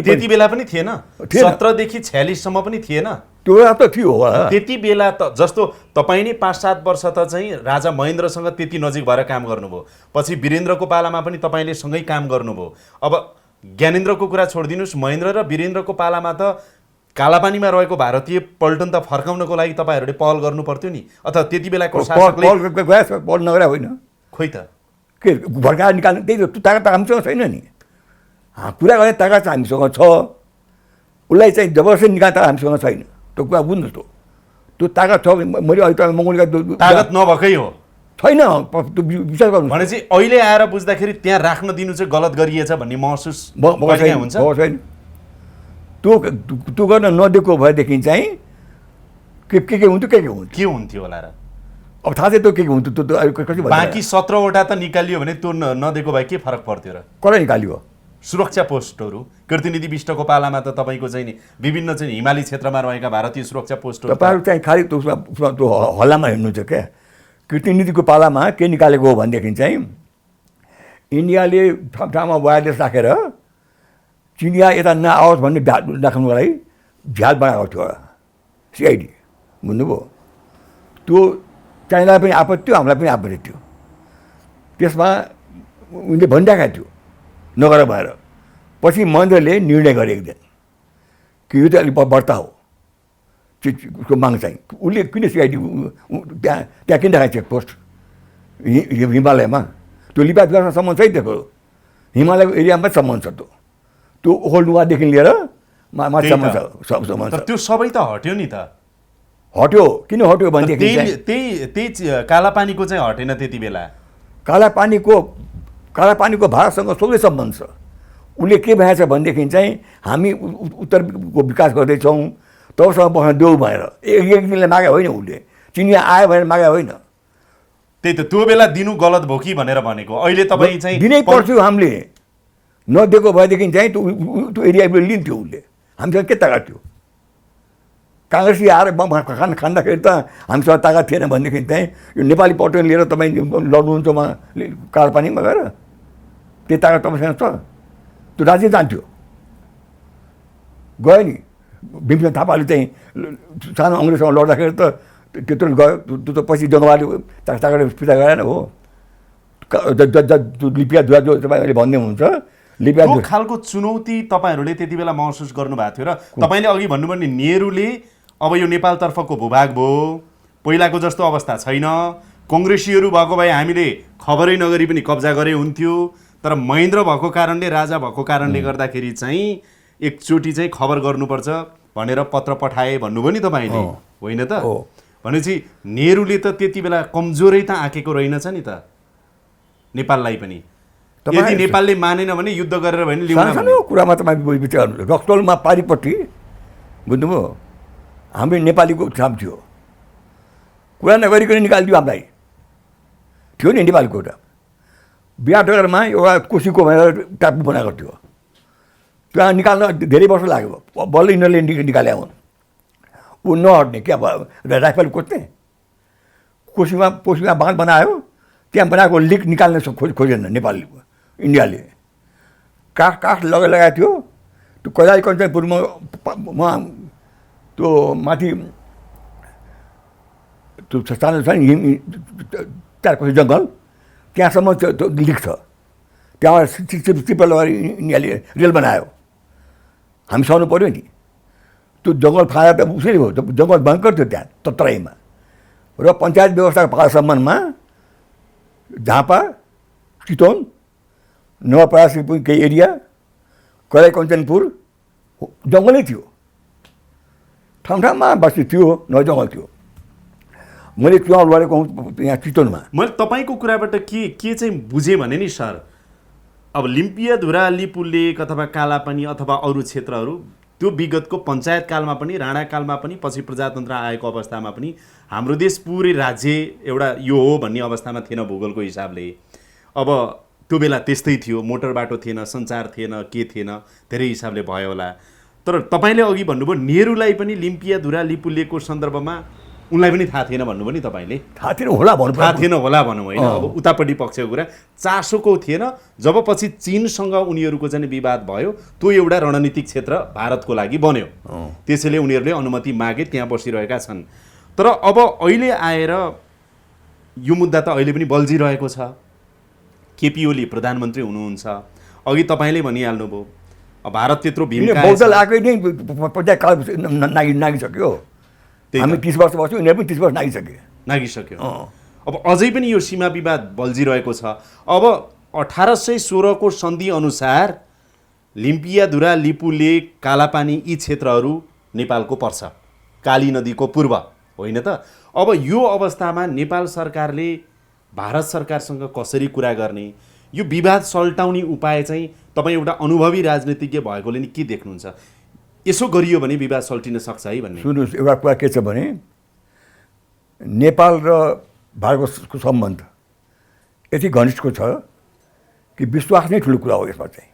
त्यति बेला पनि थिएन, 17देखि 46सम्म पनि थिएन। त्यो त थियो होला त्यति बेला त। जस्तो तपाईँ नै 5-7 वर्ष त चाहिँ राजा महेन्द्रसँग त्यति नजिक भएर काम गर्नुभयो, पछि वीरेन्द्रको पालामा पनि तपाईँले सँगै काम गर्नुभयो। अब ज्ञानेन्द्रको कुरा छोडिदिनुहोस्, महेन्द्र र वीरेन्द्रको पालामा त कालापानीमा रहेको भारतीय पल्टन त फर्काउनको लागि तपाईँहरूले पहल गर्नु पर्थ्यो नि, अथवा त्यति बेलाको शासकले पहल नगरे होइन। खोइ त के भर्काएर निकाल्ने त्यही त ताकत हामीसँग छैन नि। कुरा गर्ने ताकत हामीसँग छ, उसलाई चाहिँ जबरजस्ती निकाल्दा हामीसँग छैन। त्यो कुरा बुझ्नुहोस्, त्यो ताकत छ। मैले अहिले त मङ्गोलिया ताकत नभएकै हो छैन, त्यो विचार गर्नु भनेपछि अहिले आएर बुझ्दाखेरि त्यहाँ राख्न दिनु चाहिँ गलत गरिएछ भन्ने महसुस हुन्छ। छैन त्यो गर्न नदिएको भएदेखि चाहिँ के हुन्थ्यो के हुन्थ्यो होला र। अब थाहा चाहिँ त्यो के हुन्थ्यो त्यो कसरी बाँकी 17वटा त निकालियो भने त्यो नदिएको भए के फरक पर्थ्यो र। कसलाई निकालियो? सुरक्षा पोस्टहरू कृतिनिधि विष्टको पालामा त तपाईँको चाहिँ नि विभिन्न चाहिँ हिमाली क्षेत्रमा रहेका भारतीय सुरक्षा पोस्टहरू तपाईँहरू चाहिँ खालि त्यो हल्लामा हिँड्नुहुन्छ क्या। कृतिनिधिको पालामा के निकालेको हो भनेदेखि चाहिँ इन्डियाले ठाउँमा वायरलेस राखेर चिनिया यता नआओस् भन्ने राख्नुको लागि झ्याल बनाएको थियो सिआइडी, बुझ्नुभयो। त्यो चाइनालाई पनि आपत्ति थियो, हामीलाई पनि आपत्ति थियो। त्यसमा उनले भनिरहेको थियो नगर भएर। पछि महेन्द्रले निर्णय गरे एक दिन कि यो त अलिक बढ्ता हो उसको माग चाहिँ। उसले किन सिआइडी त्यहाँ किन राखेको चेकपोस्ट हिमालयमा? त्यो लिपाजुवासँग सम्बन्ध छैन, दिएको हिमालयको एरियामा सम्बन्ध छ। त्यो ओखलढुङ्गादेखि लिएर माथिसम्म सम्बन्ध छ। त्यो सबै त हट्यो नि त। हट्यो किन हट्यो भनेदेखि त्यही कालापानीको चाहिँ हटेन त्यति बेला। कालापानीको भारतसँग सोझै सम्बन्ध छ। उसले के भएछ भनेदेखि चाहिँ हामी उत्तरको विकास गर्दैछौँ, तबसँग बस्न देऊ भनेर एक दिनले मागे होइन। उसले चिनिया आयो भनेर मागे होइन। त्यही त त्यो बेला दिनु गलत भयो कि भनेर भनेको। अहिले तपाईँ चाहिँ दिनै पर्थ्यो, हामीले नदिएको भएदेखि चाहिँ त्यो एरिया लिन्थ्यो उसले। हामीसँग के ताकत थियो? काङ्ग्रेसी आएर खाँदाखेरि त हामीसँग ताकत थिएन भनेदेखि चाहिँ यो नेपाली पल्टन लिएर तपाईँ लड्नुहुन्छ कालापानीमा गएर, त्यो ताकत तपाईँसँग छ? त्यो राज्य जान्थ्यो, गयो नि। भीमसेन थापाले चाहिँ सानो अङ्ग्रेजसँग लड्दाखेरि त त्यत्रो गयो। त्यो त पछि जङ्गवाले ताकत फिर्ता गराएन हो। लिपिया धुवा जो तपाईँले भन्ने हुन्छ लिपिया त्यो खालको चुनौती तपाईँहरूले त्यति बेला महसुस गर्नुभएको थियो र तपाईँले अघि भन्नुभयो नि नेहरूले अब यो नेपालतर्फको भूभाग भयो, पहिलाको जस्तो अवस्था छैन, कङ्ग्रेसीहरू भएको भए हामीले खबरै नगरी पनि कब्जा गरे हुन्थ्यो। तर महेन्द्र भएको कारणले, राजा भएको कारणले गर्दाखेरि चाहिँ एकचोटि चाहिँ खबर गर्नुपर्छ भनेर पत्र पठाए भन्नुभयो नि तपाईँले, होइन त? भनेपछि नेहरूले त त्यति बेला कमजोरै त आँकेको रहेनछ नि त नेपाललाई पनि। यदि नेपालले मानेन भने युद्ध गरेर भने सानो कुरामा तपाईँ विचार रक्सौलमा पारिपट्टि, बुझ्नुभयो, हाम्रो नेपालीको ठाउँ थियो। कुरा नगरिकन निकालिदियो हामीलाई, थियो नि नेपालीको एउटा बिहाटगरमा एउटा कोसीको भनेर टापु बनाएको थियो। त्यहाँ निकाल्न धेरै वर्ष लाग्यो, बल्ल यिनीहरूले निकाले हुन्। ऊ नहट्ने क्या राइफल खोज्ने, कोसीमा बाँध बनायो, त्यहाँ बनाएको लिक निकाल्न खोजेन नेपालले, इन्डियाले। काठ लगाएको थियो। त्यो कैलाली कञ्चनपुरमा त्यो माथि त्यो सानो छ नि 4 कोसी जङ्गल, त्यहाँसम्म त्यो लिक छ। त्यहाँबाट चिप्पा लगाएर इन्डियाले रेल बनायो। हामी सहनु पऱ्यो नि। त्यो जङ्गल फाँदा त उसै हो, जङ्गल भयङ्कर थियो त्यहाँ तराईमा। र पञ्चायत व्यवस्थाको पालासम्ममा झापा, चितवन, नवलपरासीको केही एरिया, कैलाली कञ्चनपुर जङ्गलै थियो। ठाउँमा बस्ती थियो, नजङ्गल थियो। मैले चुनाव लडेको यहाँ चितवनमा। मैले तपाईँको कुराबाट के चाहिँ बुझेँ भने नि सर, अब लिम्पियाधुरा, लिपुलेक अथवा कालापानी अथवा अरू क्षेत्रहरू त्यो विगतको पञ्चायत कालमा पनि राणा कालमा पनि पछि प्रजातन्त्र आएको अवस्थामा पनि हाम्रो देश पुरै राज्य एउटा यो हो भन्ने अवस्थामा थिएन भूगोलको हिसाबले। अब त्यो बेला त्यस्तै थियो, मोटर बाटो थिएन, सञ्चार थिएन, के थिएन, धेरै हिसाबले भयो होला। तर तपाईँले अघि भन्नुभयो नेहरूलाई पनि लिम्पियाधुरा लिपुलेको सन्दर्भमा उनलाई पनि थाहा थिएन भन्नुभयो नि तपाईँले। थाहा थिएन होला भन्नु, थाहा थिएन होला भनौँ होइन। अब उतापट्टि पक्षको कुरा चासोको थिएन। जब पछि चीनसँग उनीहरूको चाहिँ विवाद भयो, त्यो एउटा रणनीतिक क्षेत्र भारतको लागि बन्यो। त्यसैले उनीहरूले अनुमति मागे, त्यहाँ बसिरहेका छन्। तर अब अहिले आएर यो मुद्दा त अहिले पनि बल्झिरहेको छ। केपी ओली प्रधानमन्त्री हुनुहुन्छ, अघि तपाईँले भनिहाल्नुभयो भारत त्यत्रो भीमकाय बौद्ध आएकै नै पञ्चायत काल नागिसक्यो। हामी 30 वर्ष बस्यौँ, यिनीहरू पनि 30 वर्ष नागिसक्यो। अब अझै पनि यो सीमा विवाद बल्झिरहेको छ। अब 1816 को सन्धि अनुसार लिम्पियाधुरा लिपुले कालापानी यी क्षेत्रहरू नेपालको पर्छ, काली नदीको पूर्व होइन त। अब यो अवस्थामा नेपाल सरकारले भारत सरकारसँग कसरी कुरा गर्ने, यो विवाद सल्टाउने उपाय चाहिँ तपाईँ एउटा अनुभवी राजनीतिज्ञ भएकोले नि के देख्नुहुन्छ? यसो गरियो भने विवाद सल्टिन सक्छ है भन्ने। सुन्नुहोस्, एउटा कुरा के छ भने नेपाल र भारतको सम्बन्ध यति घनिष्ठको छ कि विश्वास नै ठुलो कुरा हो। यसमा चाहिँ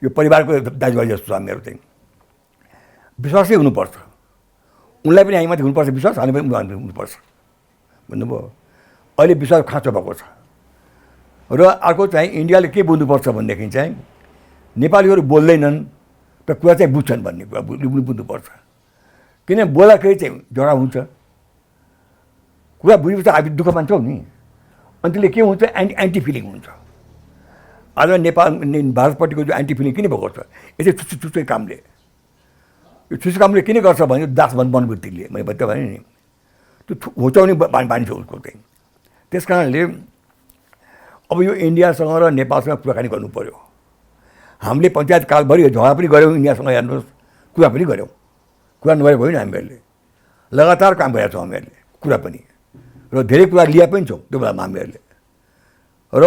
यो परिवारको दाजुभाइ जस्तो छ। हामीहरू चाहिँ विश्वासै हुनुपर्छ। उनलाई पनि हामीमाथि हुनुपर्छ विश्वास, हामी पनि उहाँले हुनुपर्छ भन्नुभयो। अहिले विश्वास खाँचो भएको छ। र अर्को चाहिँ इन्डियाले के बुझ्नुपर्छ भनेदेखि चाहिँ नेपालीहरू बोल्दैनन् त कुरा चाहिँ बुझ्छन् भन्ने कुरा बुझ्नुपर्छ। किन बोलाखेरि चाहिँ झगडा हुन्छ, कुरा बुझेपछि हामी दुःख मान्छौँ नि, अनि त्यसले के हुन्छ एन्टी फिलिङ हुन्छ। आज नेपाल भारतपट्टिको जो एन्टी फिलिङ किन भएको छ, यसै छुच्चै कामले, यो छुच्चो कामले किन गर्छ भने दास मनवृत्तिले मैले बताएँ भने नि, त्यो होचाउने बानी छ उसको चाहिँ। त्यस कारणले अब यो इन्डियासँग र नेपालसँग कुराकानी गर्नु पऱ्यो। हामीले पञ्चायत कालभरि झगडा पनि गऱ्यौँ इन्डियासँग, हेर्नुहोस् कुरा पनि गऱ्यौँ, कुरा नगरेको होइन। हामीहरूले लगातार काम गरेका छौँ हामीहरूले कुरा पनि, र धेरै कुरा लिया पनि छौँ त्यो बेलामा हामीहरूले। र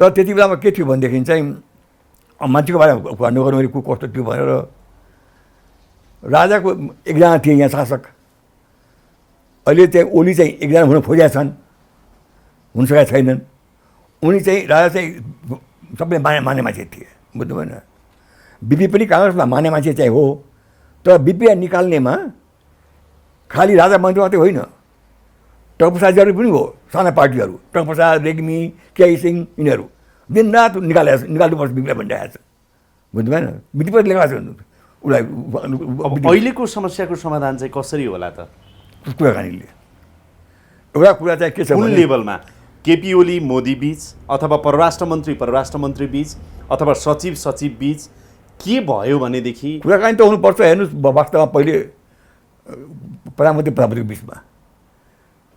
तर त्यति बेलामा के थियो भनेदेखि चाहिँ मान्छेको बारेमा कुरा नगर्नु मैले को कस्तो थियो भनेर राजाको एकजना थिए यहाँ शासक, अहिले चाहिँ ओली चाहिँ एकजना हुन खोजेका छन्, हुन सकेका छैनन्। उनी चाहिँ राजा चाहिँ सबै माने मान्छे थिए, बुझ्नु भएन। बिपी पनि काङ्ग्रेसमा माने मान्छे चाहिँ हो, तर बिपी निकाल्नेमा खालि राजा मन्त्री मात्रै होइन, टङ्कप्रसादहरू पनि हो, साना पार्टीहरू टङ्कप्रसाद, रेग्मी, केही सिंह, यिनीहरू दिनरात निकाल्नुपर्छ बिपीलाई भनिरहेको छ, बुझ्नु भएन। बिपी पनि लेखाएको छ उसलाई। अहिलेको समस्याको समाधान चाहिँ कसरी होला त? कुराकानीले। एउटा कुरा चाहिँ के छ कुन लेभलमा, केपी ओली मोदी बीच अथवा परराष्ट्र मन्त्री बीच अथवा सचिव बीच के भयो भनेदेखि कुराकानी त हुनुपर्छ। हेर्नुहोस्, वास्तवमा पहिले प्रधानमन्त्रीको बिचमा,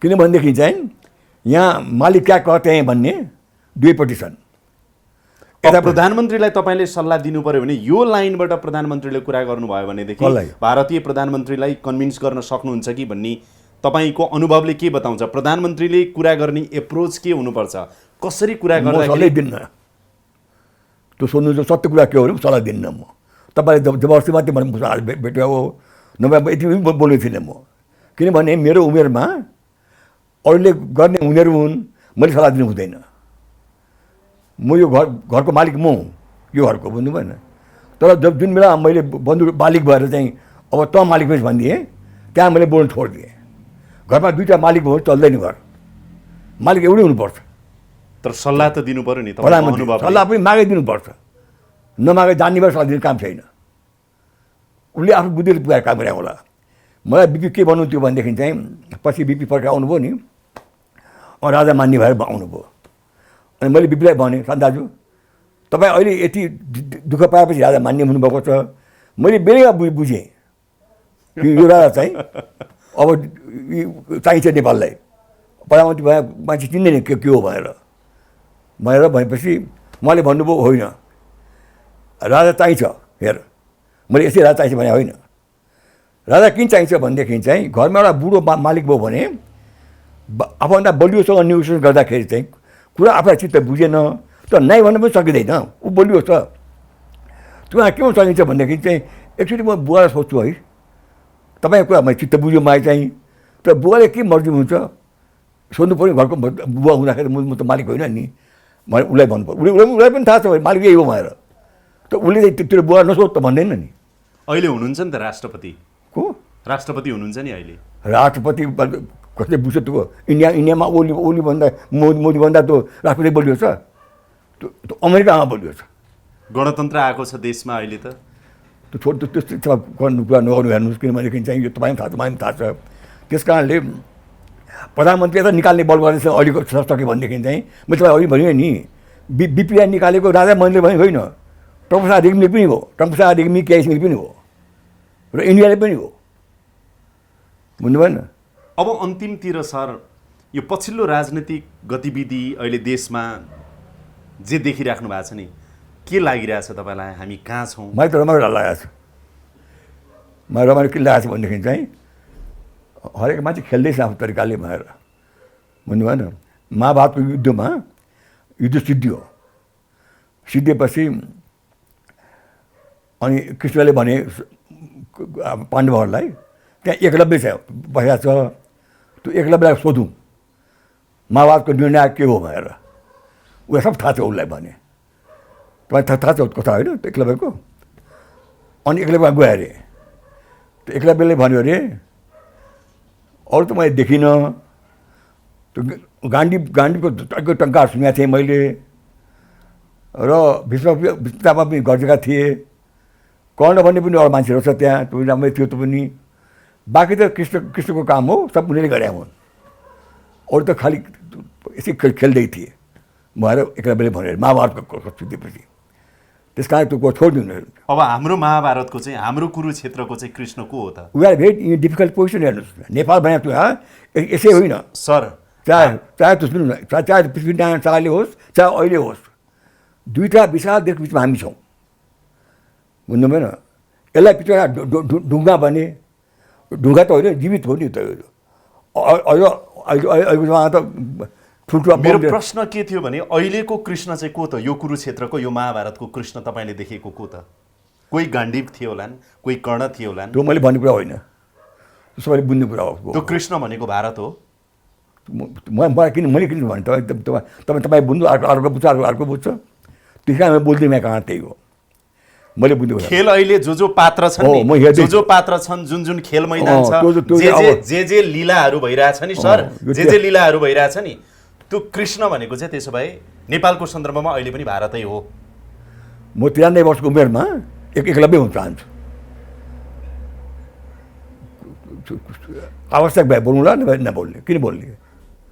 किनभनेदेखि चाहिँ यहाँ मालिक क्या कहते हैं भन्ने दुवैपट्टि छन्। यता प्रधानमन्त्रीलाई तपाईँले सल्लाह दिनु पर्यो भने यो लाइनबाट प्रधानमन्त्रीले कुरा गर्नुभयो भनेदेखि भारतीय प्रधानमन्त्रीलाई कन्भिन्स गर्न सक्नुहुन्छ कि भन्ने तपाईँको अनुभवले के बताउँछ? प्रधानमन्त्रीले कुरा गर्ने एप्रोच के हुनुपर्छ, कसरी कुरा गर्दा? सल्लाह दिन्न, त्यो सोध्नु सत्य कुरा के हो भने सल्लाह दिन्न म। तपाईँले जबरजस्ती मात्रै मलाई भेट्यो हो, नभए यति पनि बोल्ने थिइनँ म। किनभने मेरो उमेरमा अरूले गर्ने उनीहरू हुन्, मैले सल्लाह दिनु हुँदैन। म यो घरको मालिक म हुँ, यो घरको, बुझ्नु भएन। तर जुन बेला मैले बन्धु मालिक भएर चाहिँ अब त मालिक भएछ भनिदिएँ, त्यहाँ मैले बोल्नु छोडिदिएँ। घरमा दुईवटा मालिक भयो चल्दैन घर, मालिक एउटै हुनुपर्छ। तर सल्लाह त दिनु पऱ्यो नि, सल्लाह पनि मागै दिनुपर्छ। नमागे जान्ने भएर सल्लाह दिने काम छैन। उसले आफ्नो बुद्धिले पुऱ्याएर काम गरे होला। मलाई बिपी के भन्नु थियो भनेदेखि चाहिँ पछि बिपी फर्केर आउनुभयो नि, राजा मान्ने भएर आउनुभयो। अनि मैले बिपीलाई भनेँ, सान दाजु तपाईँ अहिले यति दुःख पाएपछि राजा मान्ने हुनुभएको छ। मैले बेलैमा बुझेँ कि यो राजा चाहिँ अब चाहिन्छ नेपाललाई, प्रधानमन्त्री भए मान्छे चिन्दैन के हो भनेर भनेपछि उहाँले भन्नुभयो होइन राजा चाहिन्छ। हेर मैले यसै राजा चाहिन्छ भने होइन, राजा किन चाहिन्छ भनेदेखि चाहिँ घरमा एउटा बुढो मालिक भयो भने आफूभन्दा बलियोसँग नेगोसिएसन गर्दाखेरि चाहिँ कुरा आफूलाई चित्त बुझेन त नाइ भन्नु पनि सकिँदैन, ऊ बलियो छ। त्यो के चलिन्छ भन्दाखेरि चाहिँ एक्चुअली म बुवालाई सोध्छु है, तपाईँको कुरा मैले चित्त बुझ्यो मलाई चाहिँ, तर बुवाले के मर्जी हुन्छ सोध्नु पऱ्यो। घरको बुवा हुँदाखेरि म त मालिक होइन नि, मैले उसलाई भन्नु पर्यो। उसलाई पनि थाहा छ मालिक यही हो भनेर, त उसले चाहिँ त्यो बुवा नसोध त भन्दैन नि। अहिले हुनुहुन्छ नि त राष्ट्रपति हुनुहुन्छ नि अहिले। राष्ट्रपति कसले बुझ्छ त्यो? इन्डियामा ओली भन्दा मोदी भन्दा त राष्ट्रपति बलियो छ, त्यो अमेरिकामा बलियो छ। गणतन्त्र आएको छ देशमा अहिले त। त्यो छोड त्यस्तो गर्नु कुरा नगर्नु हेर्नुहोस्, किनभने चाहिँ यो तपाईँ पनि थाहा छ मलाई पनि थाहा छ। त्यस कारणले प्रधानमन्त्री त निकाल्ने बल गर्दैछ अहिलेको सक्यो भनेदेखि चाहिँ मैले तपाईँलाई अघि भने नि, बिपिआई निकालेको राजा मैले भने होइन, टङ्कप्रसाद रेग्मीले पनि हो, टङ्कप्रसाद रेग्मी केआई सिंहले पनि हो र इन्डियाले पनि हो, बुझ्नु भएन। अब अन्तिमतिर सर, यो पछिल्लो राजनीतिक गतिविधि अहिले देशमा जे देखिराख्नु भएको छ नि, के लागिरहेछ तपाईँलाई? हामी कहाँ छौँ? मलाई त रमाइलो लागेको छ। मलाई रमाइलो के लागेको छ भनेदेखि चाहिँ हरेक मान्छे खेल्दैछ आफ्नो तरिकाले भनेर, बुझ्नु भएन। महाभारतको युद्धमा युद्ध सिद्धियो, सिद्धिएपछि अनि कृष्णले भने पाण्डवहरूलाई त्यहाँ एकलव्य छ बसेको छ, त्यो एकलव्यलाई सोधौँ महाभारतको निर्णय के हो भनेर। उसलाई सब थाहा छ, उसलाई भने तपाईँ थाहा छ कथा होइन एकलव्यको। अनि एकलव्य गयो अरे, त्यो एकलव्यले भन्यो अरे अरू त मैले देखिनँ, त्यो गाण्डीको टङ्कार सुनेको थिएँ मैले, र भीष्मपितामह पनि गर्जेका थिए, कर्ण भन्ने पनि अरू मान्छेहरू छ त्यहाँ, त्यो राम्रै थियो त्यो पनि। बाँकी त कृष्णको काम हो, सब उनीहरूले गरे हुन्, अरू त खालि यसै खेल्दै थिए भनेर एकलव्यले भन्यो अरे महाभारतको सिद्धिएपछि। त्यस कारण त्यो छोडिदिनु। अब हाम्रो महाभारतको चाहिँ, हाम्रो कुरुक्षेत्रको चाहिँ कृष्ण को हो त? We are very difficult position. हेर्नुहोस् नेपाल भने त्यो यसै होइन सर, चाहे पृथ्वीनारायण शाहले होस् चाहे अहिले होस्, दुईवटा विशाल देशको बिचमा हामी छौँ, बुझ्नु भएन। यसलाई पिछडा ढुङ्गा भने ढुङ्गा त होइन, जीवित हो नि त। अहिलेको जमाना त ठुल्ठुलो। मेरो प्रश्न के थियो भने अहिलेको कृष्ण चाहिँ को त? यो कुरुक्षेत्रको, यो महाभारतको कृष्ण तपाईँले देखेको को त? कोही गाण्डीव थियो होलान्, कोही कर्ण थियो होलान्, त्यो मैले भन्ने कुरा होइन, सबैले बुझ्ने कुरा हो। त्यो कृष्ण भनेको भारत हो। मैले किन भने तपाईँ बुझ्नु, अर्को बुझ्छ, अर्को बुझ्छ, त्यही कारण मैले बोल्दै यहाँ कहाँ त्यही हो, मैले बुझ्नु। खेल अहिले जो पात्र छन्, जो पात्र छन्, जुन खेल मैदान छ, जे लीलाहरू भइरहेछ नि सर, जे लीलाहरू भइरहेछ नि, त्यो कृष्ण भनेको चाहिँ त्यसो भए नेपालको सन्दर्भमा अहिले पनि भारतै हो। म 93 वर्षको उमेरमा एकलव्य हुन चाहन्छु। आवश्यक भए बोल्नुला, नबोल्ने, किन बोल्ने?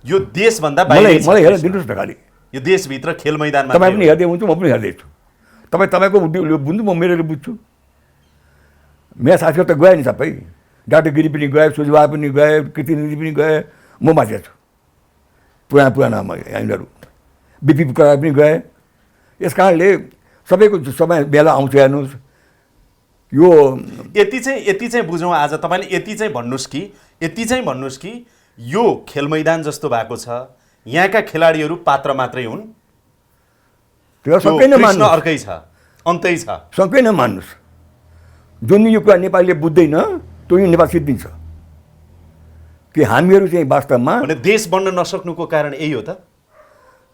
यो देशभन्दा बाहिर मलाई हेरेर दिनुहोस् न खालि। यो देशभित्र खेल मैदानमा तपाईँ पनि हेर्दै हुन्छु, म पनि हेर्दैछु। तपाईँको बुझ्नु, म मेरो बुझ्छु। मेरो साथीहरू त गए नि सबै, डाक्टर गिरी पनि गए, सुजबा पनि गए, कृतिनिधि पनि गए, म बाँचेको छु। पुराना यिनीहरू बिपी कुरा पनि गए। यस कारणले सबैको समय बेला आउँछ। हेर्नुहोस्, यो यति चाहिँ बुझौँ आज। तपाईँले यति चाहिँ भन्नुहोस् कि यो खेल मैदान जस्तो भएको छ, यहाँका खेलाडीहरू पात्र मात्रै हुन्, त्यो सबै नमान्नु, अर्कै छ, अन्तै छ, सबै नमान्नुहोस्। जुन यो कुरा नेपालीले बुझ्दैन त्यो नेपाल सिद्धिन्छ कि हामीहरू चाहिँ वास्तवमा देश बन्न नसक्नुको कारण यही हो त।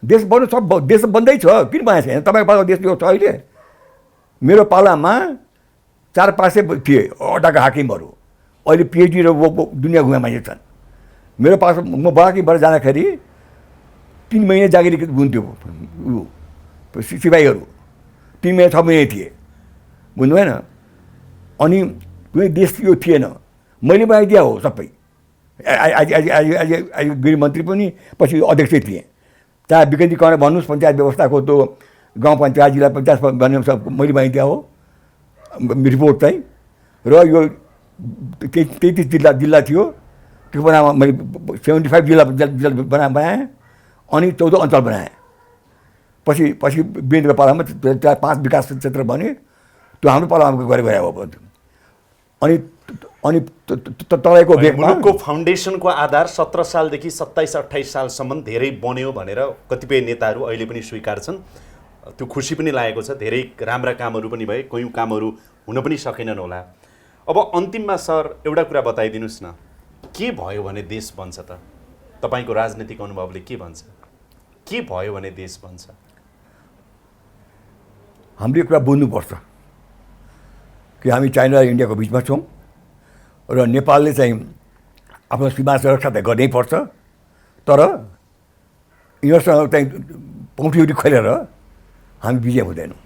देश बन्नु सब देश बन्दैछ, किन बनाएको छैन? तपाईँको पालामा देश यो छ अहिले। मेरो पालामा 400-500 थिए अड्डाका हाकिमहरू, अहिले पिएचडी र दुनियाँ घुमा मान्छे छन्। मेरो पास म बाँकीबाट जाँदाखेरि 3 महिना जागिरी हुन्थ्यो, सिपाहीहरू 3 महिना 6 महिना थिए, बुझ्नु भएन। अनि कुनै देश यो थिएन, मैले बनाइदिया हो सबै। आज गृहमन्त्री पनि पछि अध्यक्ष थिएँ। चाहे विकेन्द्रीकरण भन्नुहोस्, पञ्चायत व्यवस्थाको त्यो गाउँ पञ्चायत जिल्ला पञ्चायत भन्ने सब मैले बनाइदिया हो रिपोर्ट चाहिँ। र यो 33 जिल्ला थियो, त्यो बनामा मैले 75 जिल्ला बनाएँ, अनि 14 अञ्चल बनाएँ। पछि वीरेन्द्र पालामा 5 विकास क्षेत्र बने, त्यो हाम्रो पालामा गरे हो। अनि तपाईँको मुलुकको फाउन्डेसनको आधार 17 सालदेखि 27-28 सालसम्म धेरै बन्यो भनेर कतिपय नेताहरू अहिले पनि स्वीकार्छन्। त्यो खुसी पनि लागेको छ, धेरै राम्रा कामहरू पनि भए, कयौँ कामहरू हुन पनि सकेनन् होला। अब अन्तिममा सर एउटा कुरा बताइदिनुहोस् न, के भयो भने देश बन्छ त? तपाईँको राजनीतिक अनुभवले के भन्छ? के भयो भने देश बन्छ? हामीले कुरा बुझ्नुपर्छ कि हामी चाइना र इन्डियाको बिचमा छौँ र नेपालले चाहिँ आफ्नो सीमा सुरक्षा त गर्नै पर्छ, तर यिनीहरूसँग चाहिँ पौँठीउठी खेलेर हामी विजय हुँदैनौँ।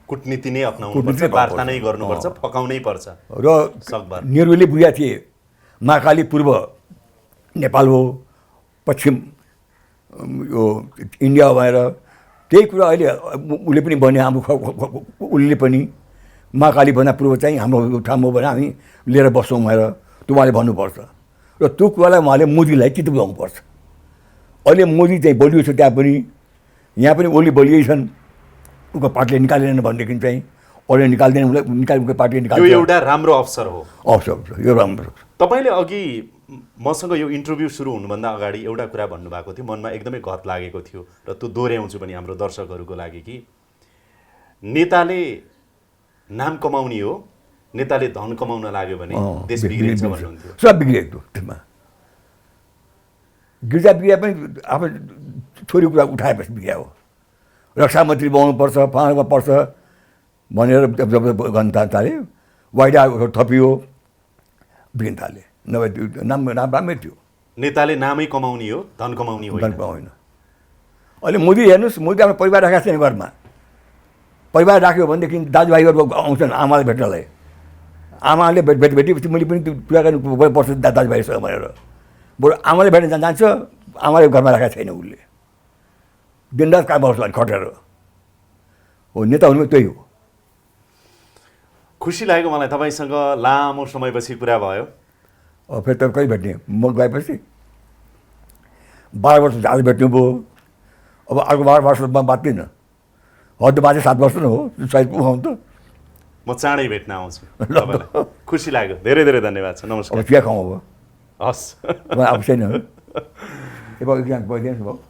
कूटनीति नै अप्नाउनुपर्छ, वार्ता नै गर्नुपर्छ, फकाउनै पर्छ। र सकभर नेहरूले बुझाएको थिए महाकाली पूर्व नेपाल हो, पश्चिम यो इन्डिया भएर, त्यही कुरा अहिले उसले पनि भने, हाम्रो उसले पनि महाकाली भन्दा पूर्व चाहिँ हाम्रो ठाउँ हो भने हामी लिएर बस्छौँ भनेर त्यो उहाँले भन्नुपर्छ र त्यो कुरालाई उहाँले मोदीलाई चित्त बुझाउनुपर्छ। अहिले मोदी चाहिँ बलियो छ, त्यहाँ पनि यहाँ पनि ओली बलियै छन्, उनको पार्टीले निकालेन भनेदेखि चाहिँ अरूले निकाल्दैन, उसलाई उनको पार्टीले निकाल्छ। यो एउटा राम्रो अवसर हो। अवसर यो राम्रो। तपाईँले अघि मसँग यो इन्टरभ्यू सुरु हुनुभन्दा अगाडि एउटा कुरा भन्नुभएको थियो, मनमा एकदमै घत लागेको थियो र त्यो दोहोऱ्याउँछु पनि हाम्रो दर्शकहरूको लागि कि नेताले नाम कमाउने हो, नेताले धन कमाउन लाग्यो भने देश बिग्रिन्छ भन्नुहुन्थ्यो। सब बिग्रिएको त्यसमा। गिर्जा बिग्रिया पनि आफ्नो छोरी कुरा उठाएपछि बिग्रिया हो। रक्षा मन्त्री बनाउनुपर्छ, पाहाडमा पर्छ भनेर जब गर्न थाले, वाइडा थपियो, बिग्रिन थाले। नभए नाम राम्रै थियो। नेताले नामै कमाउने हो, धन कमाउने होइन। होइन। अहिले मोदी हेर्नुहोस्, मोदी आफ्नो परिवार राखेको छैन घरमा। परिवार राख्यो भनेदेखि दाजुभाइहरू आउँछन् आमाले भेट्नलाई, आमाले भेटेपछि मैले पनि त्यो कुरा गर्नुपर्छ दाजुभाइसँग भनेर, बरु आमाले भेट्न जान्छ, आमाले घरमा राखेको छैन, उसले दिनरात काम गर्छ खटेर। हो, नेता हुनु त्यही हो। खुसी लाग्यो मलाई तपाईँसँग लामो समयपछि कुरा भयो। फेरि त कहिले भेट्ने, म गएपछि 12 वर्ष आज भेट्नुभयो, अब अर्को 12 वर्षमा बाँच्दिनँ, हद बाँचे 7 वर्ष नै हो, सायद पुगाउँ त। म चाँडै भेट्न आउँछु तपाईँलाई। खुसी लाग्यो, धेरै धेरै धन्यवाद छ। नमस्कार। अब चिया खाउँ अब। हस्। अब छैन। ए बाबु एकजना गइदिनुहोस् भाउ।